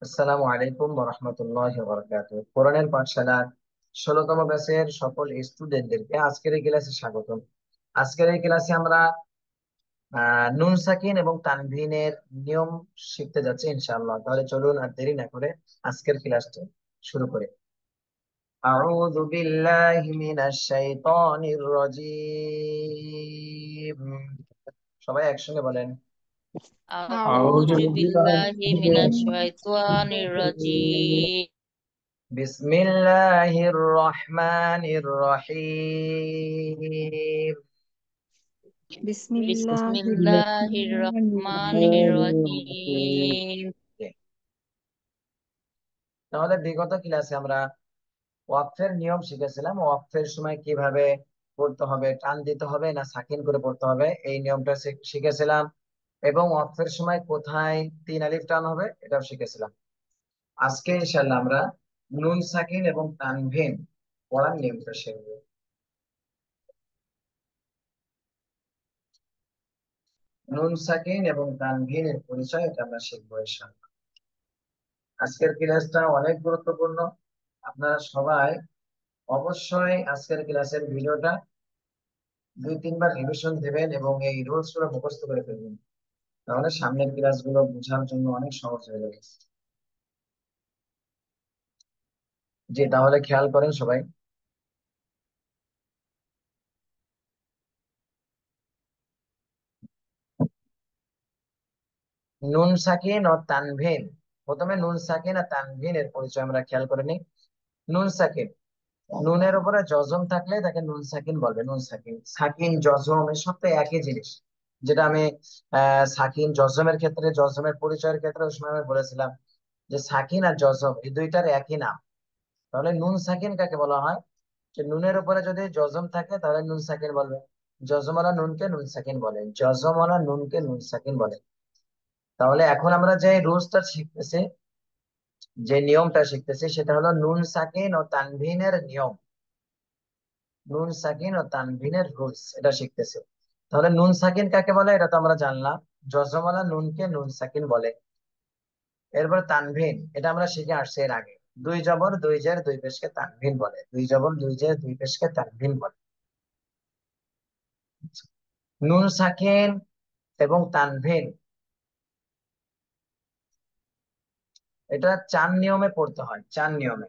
আসসালামু আলাইকুম ওয়া রাহমাতুল্লাহি ওয়া বারাকাতুহু। কোরআনের পাঠশালার ১৬তম ব্যাচের সকল স্টুডেন্টদেরকে আজকের এই ক্লাসে স্বাগতম। আজকের এই ক্লাসে আমরা নুন সাকিন এবং তানভিনের নিয়ম শিখতে যাচ্ছি ইনশাআল্লাহ। তাহলে চলুন আর দেরি না করে আজকের ক্লাসটি শুরু করি। আউযু বিল্লাহি মিনাশ শাইতানির রাজীম। সবাই একসঙ্গে বলেন। أعوذ أعوذ بالله بالله من من الشيطان الشيطان الرجيم বিসমিল্লাহির রহমানির রহিম। بسم بسم الله الله الرحمن الرحمن الرحيم. الرحيم তাহলে বিগত ক্লাসে আমরা ওয়াকফের নিয়ম শিখেছিলাম। ওয়াকফের সময় কিভাবে পড়তে হবে, টান দিতে হবে না সাকিন করে পড়তে হবে, এই নিয়মটা শিখেছিলাম। এবং ওয়াকফের সময় কোথায় তিন আলিফ টান হবে এটাও শিখেছিলাম। আজকে ইনশাআল্লাহ আমরা নুন সাকিন এবং তানভিন পড়ার নিয়মটা শিখবো। নুন সাকিন এবং তানভিনের পরিচয় এটা আমরা শিখবো ইনশাআল্লাহ। আজকের ক্লাসটা অনেক গুরুত্বপূর্ণ। আপনারা সবাই অবশ্যই আজকের ক্লাসের ভিডিওটা 2-3 বার রিভিশন দেবেন এবং এই রুলস গুলো মুখস্থ করে ফেলবেন। তাহলে সামনের ক্লাসগুলো বোঝার জন্য অনেক সহজ হয়ে যাবে। জি, তাহলে খেয়াল করেন সবাই। নুন সাকিন ও তানভিন, প্রথমে নুন সাকিন আর তানভিনের পরিচয় আমরা খেয়াল করে নিই। নুন সাকিন, নুনের উপরে জজম থাকলে তাকে নুন সাকিন বলবে। নুন সাকিন, সাকিন জজম এর সাথে একই জিনিস। যেটা আমি সাকিন জজমের ক্ষেত্রে, জজমের পরিচয়ের ক্ষেত্রে ওই সময় আমি বলেছিলাম যে সাকিন আর জজম এই দুইটার একই নাম। তাহলে নুন সাকিন কাকে বলা হয়? যে নুনের উপরে যদি জজম থাকে তাহলে নুন সাকিন বলবে। জজমওয়ালা নুনকে নুন সাকিন বলে, জজমওয়ালা নুনকে নুন সাকিন বলে। তাহলে এখন আমরা যে রুলসটা শিখতেছি, যে নিয়মটা শিখতেছি, সেটা হলো নুন সাকিন ও তানভিনের নিয়ম। নুন সাকিন ও তানভিনের রুলস এটা শিখতেছে। তাহলে নুন সাকিন কাকে বলে এটা তো আমরা জানলাম, জজমওয়ালা নুনকে নুন সাকিন বলে। এরপর তানভিন, এটা আমরা শিখে আসছি এর আগে। দুই জবর দুই জের দুই পেশকে তানভিন বলে, দুই জবর দুই জের দুই পেশকে তানভিন বলে। নুন সাকিন এবং তানভিন এটা 4 নিয়মে পড়তে হয়, 4 নিয়মে।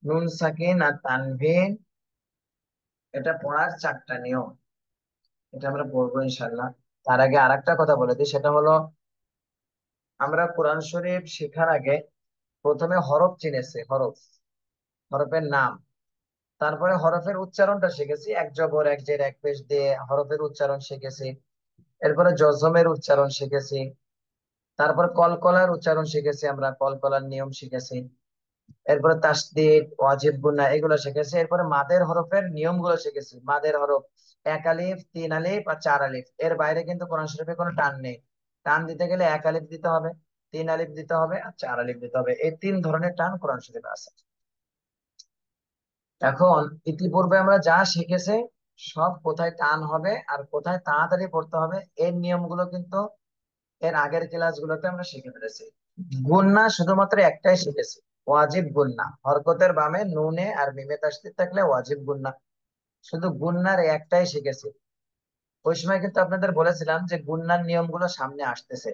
নুন সাকিন আর তানভিন এটা পড়ার 4টা নিয়ম, এটা আমরা পড়বো ইনশাল্লাহ। তার আগে আরেকটা কথা বলে দিই, সেটা হলো আমরা কোরআন শরীফ শেখার আগে প্রথমে হরফ চিনেছি, হরফ, হরফের নাম। তারপরে হরফের উচ্চারণটা শিখেছি, এক জবর এক জের এক পেশ দিয়ে হরফের উচ্চারণ শিখেছি। এরপরে জজমের উচ্চারণ শিখেছি। তারপর কলকলার উচ্চারণ শিখেছি, আমরা কলকলার নিয়ম শিখেছি। এরপরে তাসদীদ ওয়াজিব গুন্না এগুলো শিখেছি। এরপরে মাদের হরফের নিয়মগুলো শিখেছি। মাদের হরফ এক আলিফ, তিন আলিফ আর চার আলিফ, এর বাইরে কিন্তু কোরআন শরীফে কোনো টান নেই। টান দিতে গেলে এক আলিফ দিতে হবে, তিন আলিফ দিতে হবে আর চার আলিফ দিতে হবে, এই 3 ধরনের টান কোরআন শরীফে আছে। এখন ইতিপূর্বে আমরা যা শিখেছি সব কোথায় টান হবে আর কোথায় তাড়াতাড়ি পড়তে হবে এর নিয়মগুলো কিন্তু এর আগের ক্লাসগুলোতে আমরা শিখে ফেলেছি। গুন্না শুধুমাত্র একটাই শিখেছি, ওয়াজিব গুন্না। হরকতের বামে নুনে আর মিমে তাসদীদ থাকলে ওয়াজিব গুন্না, শুধু গুন্নার এই একটাই শিখেছি। ওই সময় কিন্তু আপনাদের বলেছিলাম যে গুন্নার নিয়মগুলো সামনে আসতেছে।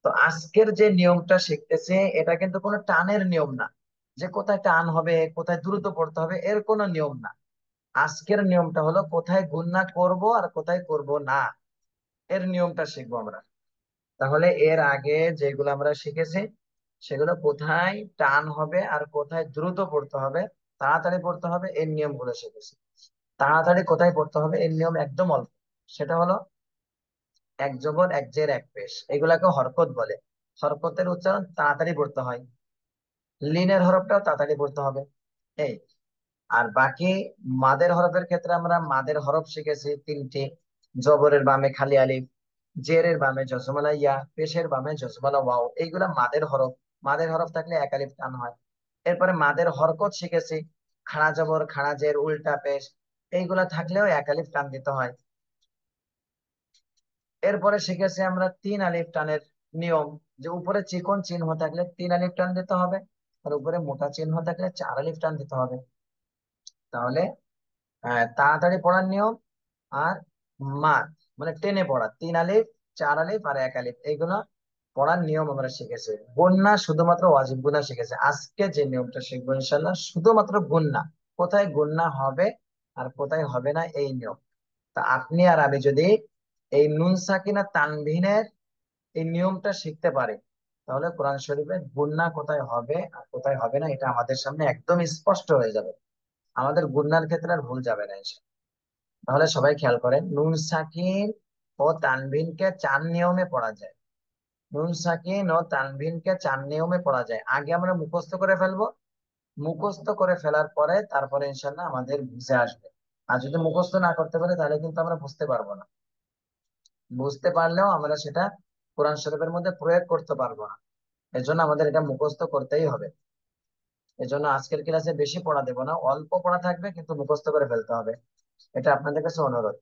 তো আজকের যে নিয়মটা শিখতেছে এটা কিন্তু কোনো টানের নিয়ম না, যে কোথায় টান হবে কোথায় দ্রুত পড়তে হবে এর কোনো নিয়ম না। আজকের নিয়মটা হলো কোথায় গুন্না করব আর কোথায় করব না, এর নিয়মটা শিখবো আমরা। তাহলে এর আগে যেগুলো আমরা শিখেছি সেগুলো কোথায় টান হবে আর কোথায় দ্রুত পড়তে হবে, তাড়াতাড়ি পড়তে হবে, এর নিয়মগুলো শিখেছি। তাড়াতাড়ি কোথায় পড়তে হবে এর নিয়ম একদম অল্প। সেটা হলো এক জবর এক জের এক পেশ, এগুলাকে হরকত বলে। হরকতের উচ্চারণ তাড়াতাড়ি পড়তে হয়, লিনের হরফটাও তাড়াতাড়ি পড়তে হবে, এই। আর বাকি মাদের হরফের ক্ষেত্রে আমরা মাদের হরফ শিখেছি 3টি। জবরের বামে খালি আলিফ, জেরের বামে জজমালা ইয়া, পেশের বামে জজমালা ওয়াও, এইগুলা মাদের হরফ। মাদের হরফ থাকলে এক আলিফ টান হয়। এরপরে মাদের হরকত শিখেছি, খাড়া জবর খাড়া জের উল্টা পেশ, এইগুলা থাকলেও এক আলিফ টান দিতে হয়। এরপরে শিখেছি আমরা 3 আলিফ টানের নিয়ম, যে উপরে চিকন চিহ্ন থাকলে 3 আলিফ টান দিতে হবে, আর উপরে মোটা চিহ্ন থাকলে 4 আলিফ টান দিতে হবে। তাহলে তাড়াতাড়ি পড়ার নিয়ম আর মাদ মানে টেনে পড়া, 3 আলিফ 4 আলিফ আর 1 আলিফ, এইগুলো পড়ার নিয়ম আমরা শিখেছি। গুণনা শুধুমাত্র ওয়াজিব গুণা শিখেছি। আজকে যে নিয়মটা শিখবো ইনশাল্লাহ শুধুমাত্র গুণনা, কোথায় গুণনা হবে আর কোথায় হবে না এই নিয়ম। তা আপনি আর আমি যদি এই নুন সাকিনা তানভিনের এই নিয়মটা শিখতে পারি, তাহলে কোরআন শরীফের গুণনা কোথায় হবে আর কোথায় হবে না এটা আমাদের সামনে একদম স্পষ্ট হয়ে যাবে। আমাদের গুণনার ক্ষেত্রে আর ভুল যাবে না ইনশাল্লাহ। তাহলে সবাই খেয়াল করেন, নুন সাকিন ও তানভিনকে 4 নিয়মে পড়া যায়। নুন সাকিন ও তানভিনকে 4 নিয়মে পড়া যায়। আগে আমরা মুখস্থ করে ফেলবো, মুখস্থ করে ফেলার পরে তারপরে ইনশাল্লাহ আমাদের বুঝে আসবে। আর যদি মুখস্থ না করতে পারে তাহলে কিন্তু আমরা বুঝতে পারবো না, বুঝতে পারলেও আমরা সেটা কোরআন শরীফের মধ্যে প্রয়োগ করতে পারবো না। এজন্য আমাদের এটা মুখস্থ করতেই হবে। এজন্য আজকের ক্লাসে বেশি পড়া দেবো না, অল্প পড়া থাকবে কিন্তু মুখস্থ করে ফেলতে হবে। এটা আপনাদের কাছে অনুরোধ।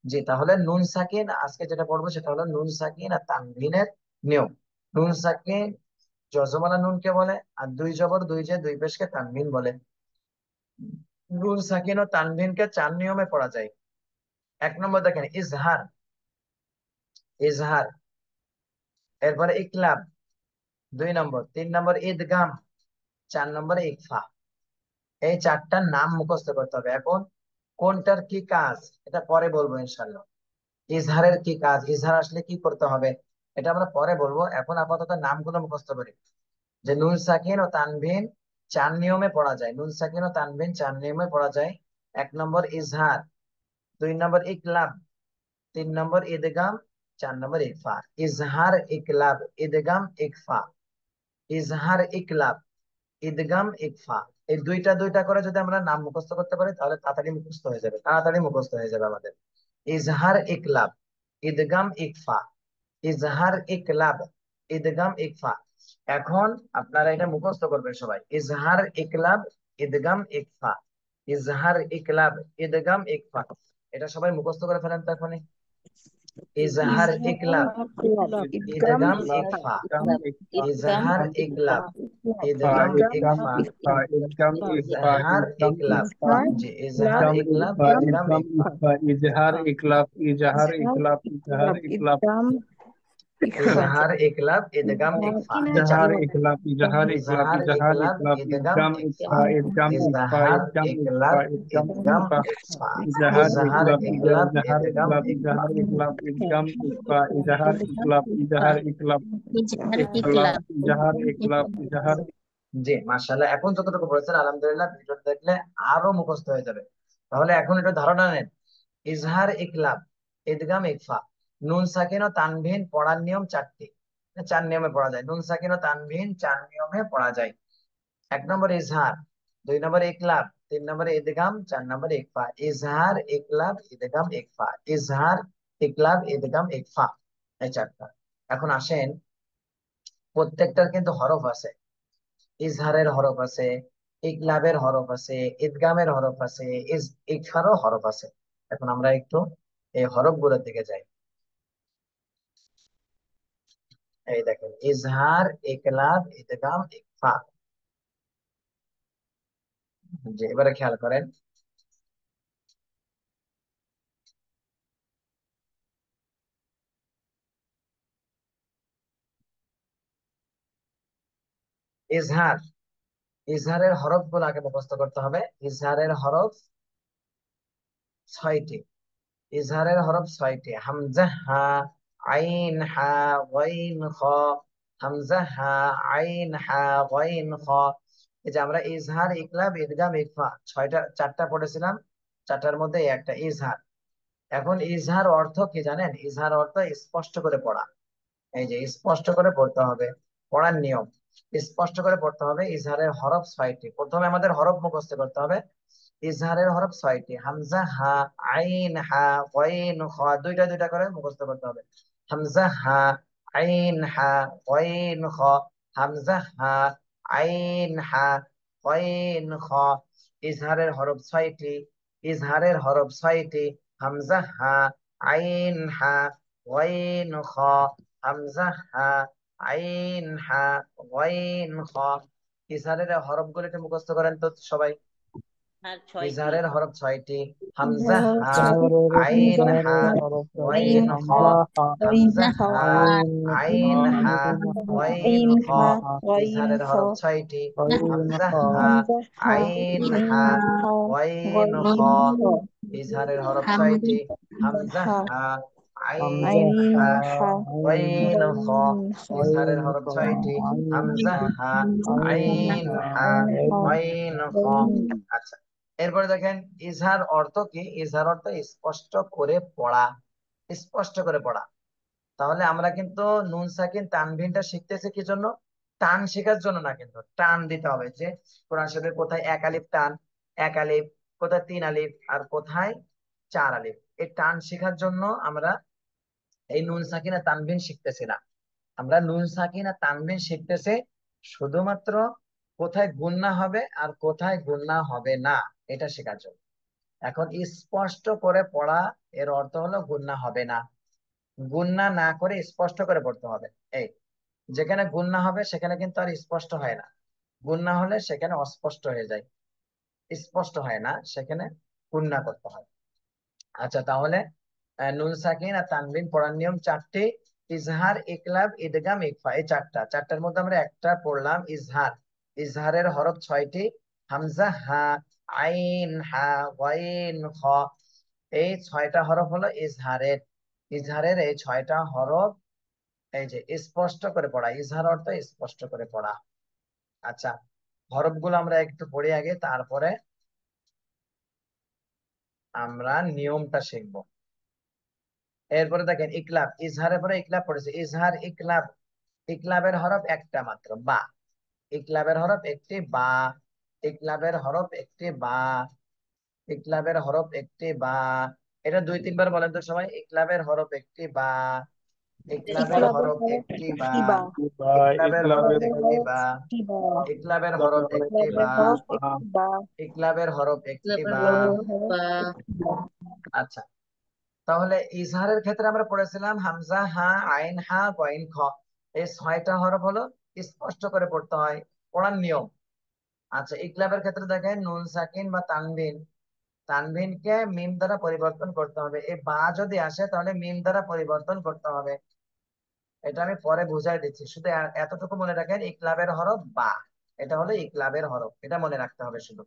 জি, তাহলে নুন সাকিন আজকে যেটা পড়বো সেটা হলো নুন সাকিন আর তানভিনের নিয়ম। নুন সাকিন জজমালা নুনকে বলে, আর 2 জবর 2 জে 2 পেশকে তানভিন বলে। নুন সাকিন ও তানভিনকে 4 নিয়মে পড়া যায়। 1 নম্বর দেখেন ইজহার, ইজহার। এরপরে ইকলাব 2 নম্বর, 3 নম্বর ইদগাম, 4 নম্বরে ইকফা। এই 4টার নাম মুখস্থ করতে হবে। এখন কোনটার কি কাজ এটা পরে বলবো ইনশাল্লাহ। ইজহারের কি কাজ, ইজহার আসলে কি করতে হবে এটা আমরা পরে বলবো। এখন আপাতত নামগুলো মুখস্থ করি। যে নুন সাকিন ও তানভিন 4 নিয়মে পড়া যায়, নুন সাকিন ও তানভিন 4 নিয়মে পড়া যায়। 1 নম্বর ইজহার, 2 নম্বর ইকলাব, 3 নম্বর ইদগাম, 4 নম্বর ইকফা। ইজহার ইকলাব ইদগাম ইকফা, ইজহার ইকলাব ইদগাম ইকফা। এই দুইটা দুইটা করে যদি আমরা নাম মুখস্থ করতে পারি তাহলে তাড়াতাড়ি মুখস্থ হয়ে যাবে, তাড়াতাড়ি মুখস্থ হয়ে যাবে আমাদের। ইজহার ইকলাব ইদগাম ইকফা, ইজহার ইকলাব ইদগাম ইকফা। এখন আপনারা এটা মুখস্থ করবেন সবাই, ইজহার ইকলাব ইদগাম ইকফা, ইজহার ইকলাব ইদগাম ইকফা। এটা সবাই মুখস্থ করে ফেলেন তো এখনই। ইজহার ইকলাব ইদগাম ইদগাম ইকফা ইকফা, ইদগাম ইজহার ইকলাব ইদগাম ইদগাম ইকফা, ইদগাম ইজহার ইকলাব। ইজহার জি, ইজহার ইকলাব ইকলাব ইদগাম ইদগাম ইকফা, ইজহার ইকলাব ইজহার ইজহার ইকলাব ইজহার ইকলাব ইকলাব ইদগাম ইকফা ইজহার ইকলাব ইদগাম ইকফা। এই ইজহার 4টা, ইকলাব ইজহার ইকলাব ইজহার ইজহার ইকলাব ইকলাব ইদগাম ইদগাম ইকফা, ইকফা ইদগাম ইকফা ইজহার ইদগাম ইকফা ইকলাব ইদগাম ইদগাম ইকফা ইকফা, ইজহার ইজহার ইকলাব ইকলাব ইজহার ইদগাম ইকলাব ইকফা। ইজহার ইকলাব ইদগাম ইকফা ইজহার ইকলাব ইজহার ইকলাব ইজহার ইকলাব ইকলাব ইজহার ইকলাব ইজহার। জি, মাশাআল্লাহ, এখন যতটুকু বলেছেন আলহামদুলিল্লাহ, ভিডিওটা দেখলে আরো মুখস্থ হয়ে যাবে। তাহলে এখন একটু ধারণা নেন, ইজহার ইকলাব ইদগাম ইকফা, নুন সাকিন ও তানভিন পড়ার নিয়ম 4টি। 4 নিয়মে পড়া যায়, নুন সাকিন ও তানভিন 4 নিয়মে পড়া যায়। 1 নম্বর ইজহার, 2 নম্বর ইকলাব, 3 নম্বরে ইদগাম, 4 নম্বরে ইকফা। ইজহার ইকলাব ইদগাম ইকফা, ইজহার ইকলাব ইদগাম ইকফা, এই 4টা। এখন আসেন, প্রত্যেকটার কিন্তু হরফ আছে। ইজহারের হরফ আছে, ইকলাবের হরফ আছে, ইদগামের হরফ আছে, ইকফারও হরফ আছে। এখন আমরা একটু এই হরফ গুলোর দিকে যাই। এই দেখেন, ইজহার ইকলাব ইদগাম ইকফা। যে এবারে খেয়াল করেন, ইজহার, ইজহারের হরফ গুলো আগে মুখস্থ করতে হবে। ইজহারের হরফ 6টি, ইজহারের হরফ 6টি। হামজা হা, আইন হা, গাইন খ, হামজা হা, আইন হা, গাইন খ। এই যে আমরা ইজহার ইকলাব ইদগাম ইকফা 4টা পড়েছিলাম, 4টার মধ্যে এই একটা ইজহার। এখন ইজহার অর্থ কি জানেন? ইজহার অর্থ স্পষ্ট করে পড়া। এই যে স্পষ্ট করে পড়তে হবে, পড়ার নিয়ম স্পষ্ট করে পড়তে হবে। ইজহারের হরফ 6টি, প্রথমে আমাদের হরফ মুখস্থ করতে হবে। ইজহারের হরফ 6টি, হামজা হা, আইন হা, গাইন খ, দুইটা দুইটা করে মুখস্থ করতে হবে। হামজা হা, আইন হা, গাইন খ, হামজা হা, আইন হা, গাইন খ। ইজহারের হরফ 6টি, ইজহারের হরফ 6টি। হামজা হা, আইন হা, গাইন খ, হামজা হা, আইন হা গইন খ। ইজহারের হরফগুলোকে মুখস্থ করেন তো সবাই। আর ছয়টি ইজহারের হরফ 6টি। হামজা ইজহারের হা, ছয়টি। আইন হা, হরফ গইন খ। হামজা হা, আইন হা, গইন খ। ইজহারের হরফ 6টি। হামজা হা, আইন হা, গইন খ। ইজহারের হরফ 6টি। হামজা হা, আইন হা, গইন খ। ইজহারের হরফ 6টি। হামজা হা, আইন হা, গইন খ। আচ্ছা, এরপরে দেখেন ইজহার অর্থ কি? ইজহার অর্থ স্পষ্ট করে পড়া, স্পষ্ট করে পড়া। তাহলে আমরা কিন্তু নুন সাকিন তানভিনটা শিখতেছি কি জন্য? টান শেখার জন্য না, কিন্তু টান দিতে হবে। যে কোরআন শরীফের কোথায় 1 আলিফ টান, 1 আলিফ, কোথায় 3 আলিফ, আর কোথায় 4 আলিফ। এই টান শেখার জন্য আমরা এই নুন সাকিন আর তানভিন শিখতেছি না। আমরা নুন সাকিন আর তানভিন শিখতেছি শুধুমাত্র কোথায় গুণনা হবে আর কোথায় গুণনা হবে না, এটা শেখার জন্য। এখন স্পষ্ট করে পড়া, এর অর্থ হলো গুণনা হবে না। গুণনা না করে স্পষ্ট করে পড়তে হবে। এই যেখানে গুণনা হবে সেখানে কিন্তু আর স্পষ্ট হয় না, গুণনা হলে সেখানে অস্পষ্ট হয়ে যায়, স্পষ্ট হয় না, সেখানে গুণনা করতে হয়। আচ্ছা, তাহলে নুন সাকিন আর তানবিন পড়ার নিয়ম 4টি। ইজহার, ইকলাব, ইদগাম, ইকফা, এই চারটার মধ্যে আমরা একটা পড়লাম ইজহার। ইজহারের হরফ 6টি। হামজা হা, আইন হা, গইন খ। এই 6টা হরফ হলো ইজহারের। ইজহারের এই 6টা হরফ, এই যে স্পষ্ট করে পড়া, ইজহার অর্থ স্পষ্ট করে পড়া। আচ্ছা, হরফগুলো আমরা একটু পড়ি আগে, তারপরে আমরা নিয়মটা শিখবো। এরপরে দেখেন ইকলাব, ইজহারের পরে ইকলাব পড়েছে। ইজহার, ইকলাব। ইকলাবের হরফ একটা মাত্র, বা। ইকলাবের হরফ একটি, বা। ইকলাবের হরফ একটি, বা। ইকলাবের হরফ একটি, বা। এটা 2-3 বার বলেন তো সবাই। ইকলাবের হরফ একটি, বা। ইকলাবের ইকলাবের হরফ হরফ একটি, বা। একটি বা। ইকলাবের হরফ ইকলাবের একটি, হরফ বা। একটি বা। ইকলাবের হরফ একটি, ইকলাবের বা। হরফ একটি বা। ইকলাবের হরফ একটি, ইকলাবের বা। ইকলাবের হরফ হরফ বা। একটি বা। আচ্ছা, তাহলে ইজহারের ক্ষেত্রে আমরা পড়েছিলাম হামজা হা, আইন হা, গইন খ। এই 6টা হরফ হলো স্পষ্ট করে পড়তে হয়, পড়ার নিয়ম। আচ্ছা, ইকলাবের ক্ষেত্রে দেখেন নুন সাকিন বা তানবিন, তানবিনকে মিম দ্বারা পরিবর্তন করতে হবে। এই বা যদি আসে তাহলে মিম দ্বারা পরিবর্তন করতে হবে। এটা আমি পরে বুঝাই দিচ্ছি, শুধু এতটুকু মনে রাখেন, ইকলাবের হরফ বা। এটা হলো ইকলাবের হরফ, এটা মনে রাখতে হবে শুধু।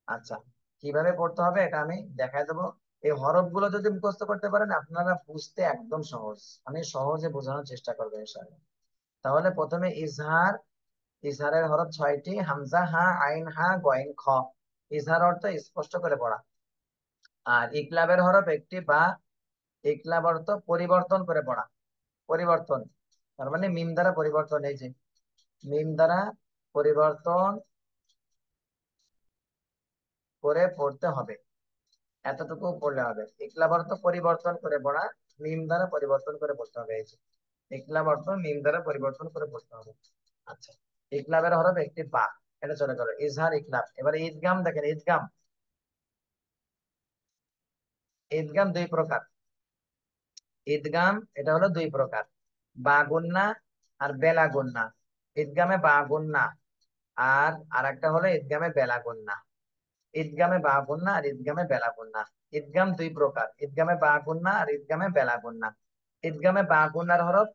আচ্ছা, কিভাবে পড়তে হবে এটা আমি দেখাই দেবো। এই হরফ গুলো যদি মুখস্থ করতে পারেন আপনারা, বুঝতে একদম সহজ, আমি সহজে বোঝানোর চেষ্টা করবো ইনশাআল্লাহ। তাহলে প্রথমে ইজহার। ইজহারের হরফ 6টি। হামজা হা, আইন হা, গইন খ। ইজহার অর্থ স্পষ্ট করে পড়া। আর ইকলাবের হরফ একটি, বা। ইকলাব অর্থ পরিবর্তন করে পড়া, পরিবর্তন, তার মানে মিম দ্বারা পরিবর্তন। এই যে মিম দ্বারা পরিবর্তন করে পড়তে হবে, এতটুকু পড়লে হবে। ইকলাব অর্থ পরিবর্তন করে পড়া, মিম দ্বারা পরিবর্তন করে পড়তে হবে। এই যে ইকলাব অর্থ মিম দ্বারা পরিবর্তন করে পড়তে হবে। আচ্ছা, ইকলাবের হরফ একটি, বা। এটা চলে গেল ইজহার, ইকলাব। এবারে ঈদগাম দেখেন, ঈদগাম। ঈদগাম 2 প্রকার। ঈদগাম এটা হলো 2 প্রকার, বা গুন্না আর বেলা গুন্না। ঈদগামে বা গুন্না, আর আরেকটা হলো ঈদগামে বেলা গুন্না। ঈদগামে বা গুন্না আর ঈদগামে বেলা গুন্না। ঈদগাম 2 প্রকার, ঈদগামে বা গুন্না আর ঈদগামে বেলা গুন্না। ঈদগামে বা গুন্নার হরফ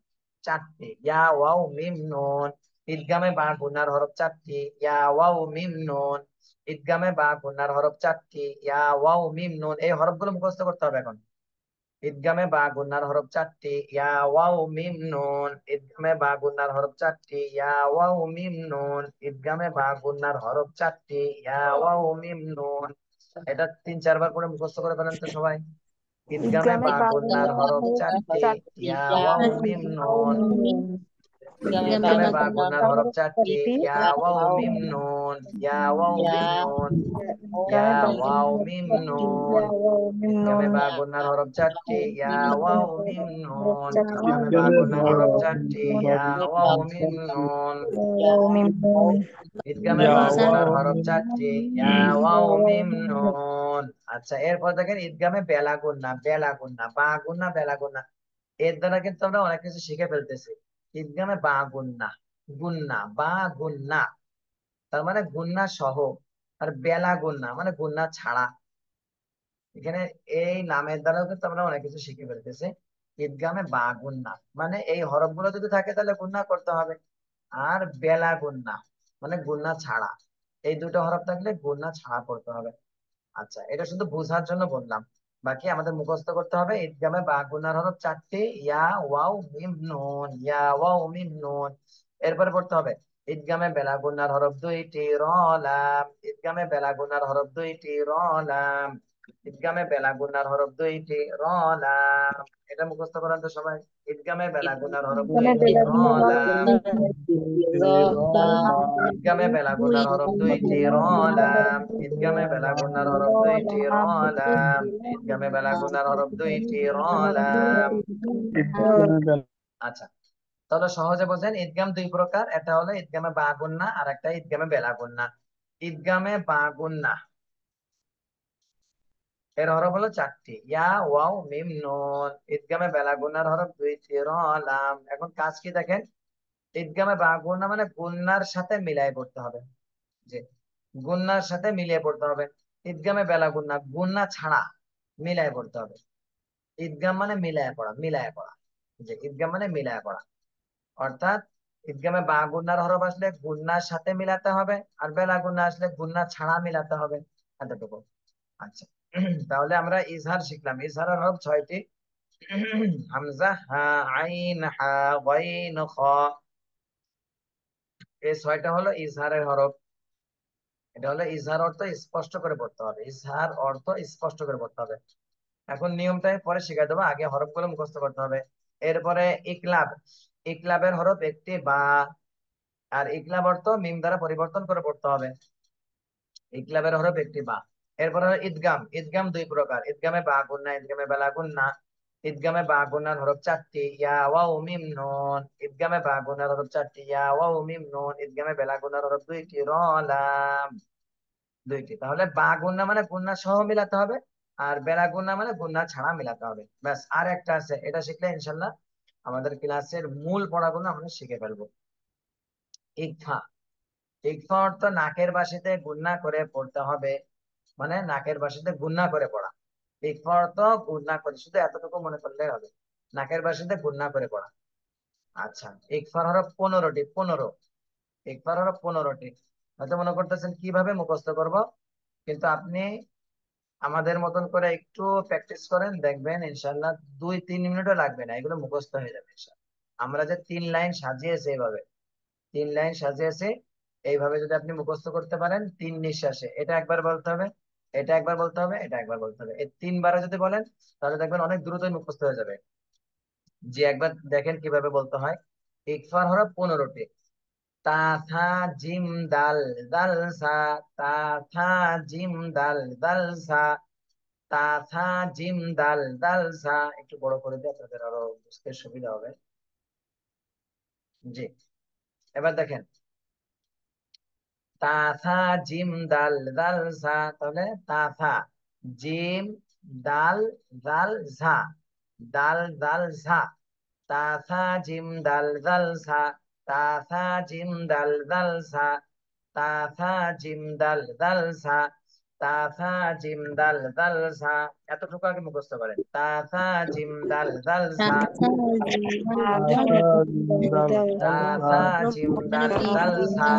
4টি, ইয়া ওয়াও মিম নুন। ঈদগামে বা গুন্নার হরফ 4টি, ইয়া ওয়াও মিম নুন। ঈদগামে বা গুন্নার হরফ 4টি, ইয়া ওয়াও মিম নুন। এই হরফগুলো মুখস্থ করতে হবে এখন। ঈদগামে বা গুন্নার হরফ 4টি, ইয়া ওয়াও মিম নুন। ঈদগামে বা গুন্নার হরফ 4টি, ইয়া ওয়াও মিম নুন। ঈদগামে বা গুন্নার হরফ 4টি, ইয়া ওয়াও মিম নুন। এটা 3-4 বার করে মুখস্থ করে ফেলেন তো সবাই। ঈদগামে ইদগামে বা বা গুন্নার গুন্নার হরফ হরফ 4টি, 4টি। ইয়া ওয়াও ইয়া মিম ওয়াও নুন। মিম নুন। ইদগামে ঈদগামে ইদগামে বা বা বাগুন্নার গুন্নার গুন্নার হরফ হরফ 4টি, 4টি। ইয়া ওয়াও ওয়াও মিম মিম নুন। নুন। ইয়া ওয়াও ইয়া মিম নুন। ইয়া ইদগামে বা গুন্নার ওয়াও হরফ মিম 4টি। নুন। ইয়া ওয়াও মিম ঈদগামে নুন। বা ইয়া গুন্নার হরফ 4টি, ইয়া ওয়াও ইদগামে মিম বা হরফ নুন। 4টি। ঈদগামে বা ঈদগামের গুন্নার ইয়া হরফ হরফ ওয়াও 4টি, মিম ইয়া নুন। ওয়াও মিম নুন। ইয়া ওয়াও মিম নুন। ঈদগামে ইয়া বা গুন্নার ওয়াও হরফ মিম 4টি, ইয়া ইয়া ওয়াও ওয়াও মিম মিম নুন। নুন। আচ্ছা, এরপর দেখেন ঈদগামে বেলা গুন্না, বেলা গুন্না, বা গুন্না, বেলা গুন্না। এর দ্বারা কিন্তু আমরা অনেক কিছু শিখে ফেলতেছি। ঈদগামে বা গুন্না, গুন্না বা গুন্না তার মানে গুন্না সহ, আর বেলা গুন্না মানে গুন্না ছাড়া। এখানে এই নামের দ্বারাও কিন্তু আমরা অনেক কিছু শিখে ফেলতেছি। ঈদগামে বা গুন্না মানে এই হরফ গুলো যদি থাকে তাহলে গুন্না করতে হবে, আর বেলা গুন্না মানে গুন্না ছাড়া। এই দুটো হরফ থাকলে গুন্না ছাড়া পড়তে হবে। আচ্ছা, এটা শুধু বোঝার জন্য বললাম, বাকি আমাদের মুখস্থ করতে হবে। ঈদগামে বা গুনার হরফ চারটি, ইয়া ওয়াও মিম নুন, ইয়া ওয়াও মিম নুন। এরপরে পড়তে হবে ঈদগামে বেলা গুনার হরফ দুইটি, র লাম। ঈদগামে বেলা গুনার হরফ দুইটি, র লাম। ঈদগামে বেলা গুনার হরফ দুইটি, র লাম। এটা মুখস্থ করেন তো সবাই। ঈদগামে বেলা গুনার হরফ এখানে দুইটি, বেলা র গুনার হরফ লাম। ঈদগামে বেলা গুনার হরফ দুইটি, র লাম। ঈদগামে বেলা গুনার হরফ দুইটি, র লাম। ঈদগামে বেলা গুনার হরফ দুইটি, র লাম। আচ্ছা, তাহলে সহজে বোঝেন ঈদগাম দুই প্রকার, একটা হলো ঈদগামে বা গুন্না আর একটা ঈদগামে বেলা গুন্না। ঈদগামে বা গুন্না এর হরফ হলো চারটি, ইয়া ওয়াও মিম নুন। ঈদগামে বেলা গুন্নার হরফ দুইটি, র লাম। এখন কাজ কি দেখেন, ঈদগামে বা গুন্না মানে গুন্নার সাথে মিলাই পড়তে হবে, যে গুন্নার সাথে মিলিয়ে পড়তে হবে। ঈদগামে বেলা গুন্না গুন্না ছাড়া মিলায় পড়তে হবে। ঈদগাম মানে মিলায় পড়া, মিলায় পড়া, যে ঈদগাম মানে মিলায় পড়া। অর্থাৎ ঈদগামে বা গুন্নার হরফ আসলে গুন্নার সাথে মিলাতে হবে, আর বেলা গুন্না আসলে গুন্না ছাড়া মিলাতে হবে, এতটুকু। আচ্ছা, তাহলে আমরা ইজহার শিখলাম। ইজহারের হরফ ছয়টি, হামজা, হা, আইন, হা, গাইন, খ। এই ছয়টা হলো ইজহারের হরফ। এটা হলো ইজহার, অর্থ স্পষ্ট করে পড়তে হবে। ইজহার অর্থ স্পষ্ট করে পড়তে হবে। এখন নিয়মটা পরে শিখাই দেবো, আগে হরফগুলো মুখস্থ করতে হবে। এরপরে ইকলাব। ইকলাবের হরফ একটি বা, আর ইকলাব অর্থ মিম দ্বারা পরিবর্তন করে পড়তে হবে। ইকলাবের হরফ একটি বা। এরপরে হলো ঈদগাম। ঈদগাম দুই প্রকার, ঈদগামে বা গুন্না, ঈদগামে বেলা গুন্না। ঈদগামে বা গুন্নার হরফ চারটি, ইয়া ওয়াও মিম নুন। ঈদগামে বা গুন্নার হরফ চারটি, ইয়া ওয়াও মিম নুন। ঈদগামে বেলা গুন্নার হরফ দুইটি, র লাম। দুইটি। তাহলে বা গুন্না মানে গুন্না সহ মিলাতে হবে, আর বেলা গুন্না মানে গুন্না ছাড়া মিলাতে হবে। ব্যাস, আর একটা আছে, এটা শিখলে ইনশাল্লাহ আমাদের ক্লাসের মূল পড়াগুলো আমরা শিখে ফেলবো। ইকফা। ইকফা অর্থ নাকের বাসিতে গুন্না করে পড়তে হবে, মানে নাকের বাসিতে গুন্না করে পড়া। ইকফা অর্থ গুন্না করে, শুধু এতটুকু মনে করলেই হবে, নাকের বাসিতে গুন্না করে পড়া। আচ্ছা, ইকফার হরফ 15টি, 15। ইকফার হরফ 15টি। হয়তো মনে করতেছেন কিভাবে মুখস্থ করব, কিন্তু আপনি আমাদের মতন করে একটু প্র্যাকটিস করেন, দেখবেন ইনশাল্লাহ 2-3 মিনিটও লাগবে না, এগুলো মুখস্থ হয়ে যাবে ইনশাল্লাহ। আমরা যে 3 লাইন সাজিয়েছি, এইভাবে 3 লাইন সাজিয়েছি, এইভাবে যদি আপনি মুখস্থ করতে পারেন, 3 নিঃশ্বাসে এটা একবার বলতে হবে, এটা একবার বলতে হবে, এটা একবার বলতে হবে, এই 3বারে যদি বলেন তাহলে দেখবেন অনেক দ্রুতই মুখস্থ হয়ে যাবে। যে একবার দেখেন কিভাবে বলতে হয়। ইকফার হরফ 15টি, তা, থা, জিম, দাল, দাল, সা। তা, থা, জিম, দাল, দাল, সা। তা, থা, জিম, দাল, দাল, সা। একটু বড় করে দিই, আপনাদের আরো বুঝতে সুবিধা হবে। জি, এবার দেখেন, তা, থা, জিম, দাল, দাল, সা। তাহলে তা, থা, জিম, দাল, দাল, ঝা। দাল, দাল, ঝা। তা, থা, জিম, দাল, দাল, সা। তা, থা, জিম, দাল, দাল, সা। তা, থা, জিম, দাল, দাল, সা। তা, থা, জিম, দাল, দাল, সা। এতটুকু আগে মুখস্থ করেন, তা, থা, জিম, দাল, দাল, সা। তা, থা, জিম, দাল, দাল, সা।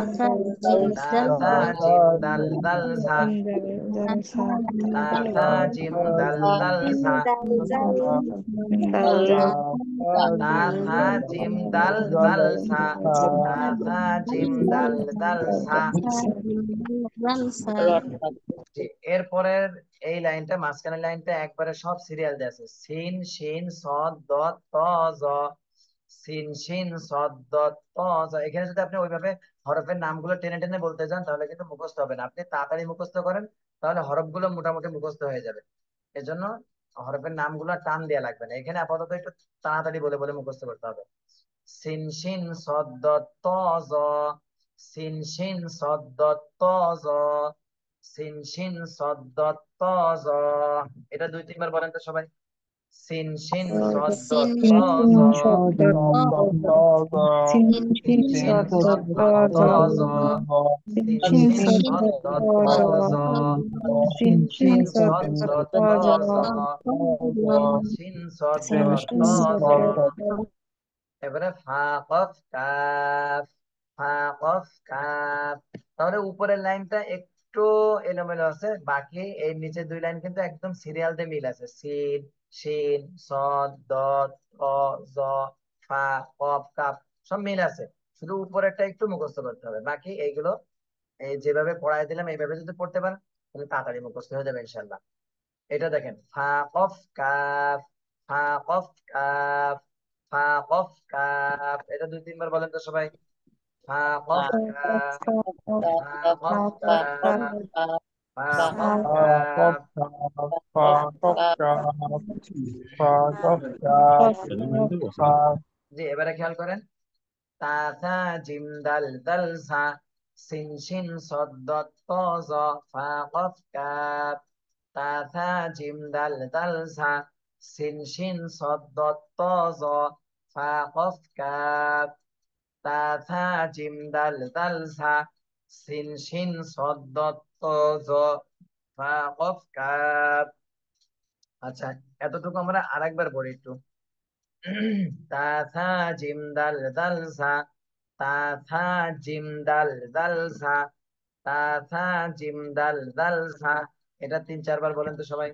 তা, থা, জিম, দাল, দাল, সা। তা, থা, জিম, দাল, দাল, সা। তা, থা, জিম, দাল, দাল, সা। তা, থা, জিম, দাল, দাল, সা। জি, এরপরের এই লাইনটা, মাঝখানের লাইনটা একবারে সব সিরিয়াল দিয়ে আছে, সিন, শিন, সদ, দত, ত, জ। সিন, শিন, সদ, দত, ত, জ। এখানে যদি আপনি ওইভাবে হরফের নামগুলো টেনে টেনে বলতে যান তাহলে কিন্তু মুখস্থ হবে না। আপনি তাড়াতাড়ি মুখস্থ করেন, তাহলে হরফগুলো মোটামুটি মুখস্থ হয়ে যাবে। এজন্য হরফের নামগুলো টান দেওয়া লাগবে না, এখানে আপাতত একটু তাড়াতাড়ি বলে বলে মুখস্থ করতে হবে। সিন, শিন, সদ, দত, ত, জ। সিন, শিন, সদ, দত, ত, জ। সিন, শিন, সদ, দত, ত, জ। এটা 2-3 বার বলেন তো সবাই। সিন শিন সদ দ সিন ত জ সিন সিন শিন শিন সদ সদ দ ত জ সিন সিন শিন সদ সদ দ ত জ সিন সিন শিন শিন সদ সদ দ ত জ সিন শিন সদ দ সিন ত শিন জ সদ এবারে ফা কফ কাফ, ফা কফ কাফ। তাহলে উপরের লাইনটা একটু এলোমেলো আছে, বাকি এই নিচের দুই লাইন কিন্তু একদম সিরিয়াল দিয়ে মিল আছে। সিন শিন সদ দত ত জ ফা কফ কাফ সব মিল আছে, শুধু উপরেরটা একটু মুখস্থ করতে হবে। বাকি এইগুলো এই যেভাবে পড়াই দিলাম এইভাবে যদি পড়তে পারেন তাহলে তাড়াতাড়ি মুখস্থ হয়ে যাবে ইনশাল্লাহ। এটা দেখেন, ফা কফ কাফ, ফা কফ কাফ, ফা কফ কাফ। এটা দুই তিনবার বলেন তো সবাই। ফা কফ কাফ, ফা কফ কাফ, ফা কফ কাফ। জি, এবারে খেয়াল করেন, তা থা জিম দাল দাল সা সিন শিন সদ দত ত জ ফা কফ কাফ। তা থা জিম দাল দাল সা সিন শিন সদ দত ত জ ফা কফ কাফ। তা থা জিম দাল দাল সা সিন শিন সদ দত ত জ ফা কফ কাফ। আচ্ছা, এতটুকু আমরা আরেকবার পড়ি একটু। তা থা জিম দাল দাল সা, তা থা জিম দাল দাল সা, তা থা জিম দাল দাল সা। এটা তিন চারবার বলেন তো সবাই।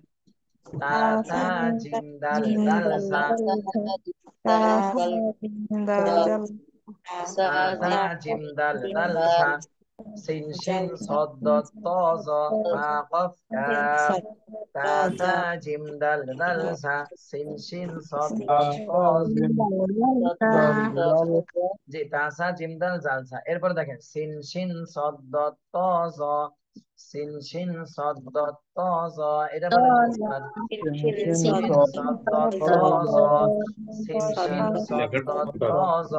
তা থা জিম দাল দাল সা, তা থা জিম দাল দাল সা সিন শিন সদ দত ত জ ফা কফ কাফ। তা থা জিম দাল দাল সা সিন শিন সদ দত ত জ। জি, তাসা জিমদাল জালসা। এরপর দেখেন, সিন শিন সদ্দ ত জ, সিন শিন সদ্দ ত জ। এটা বলেন কতবার? সিন শিন সদ্দ ত জ, সিন শিন সদ্দ ত জ।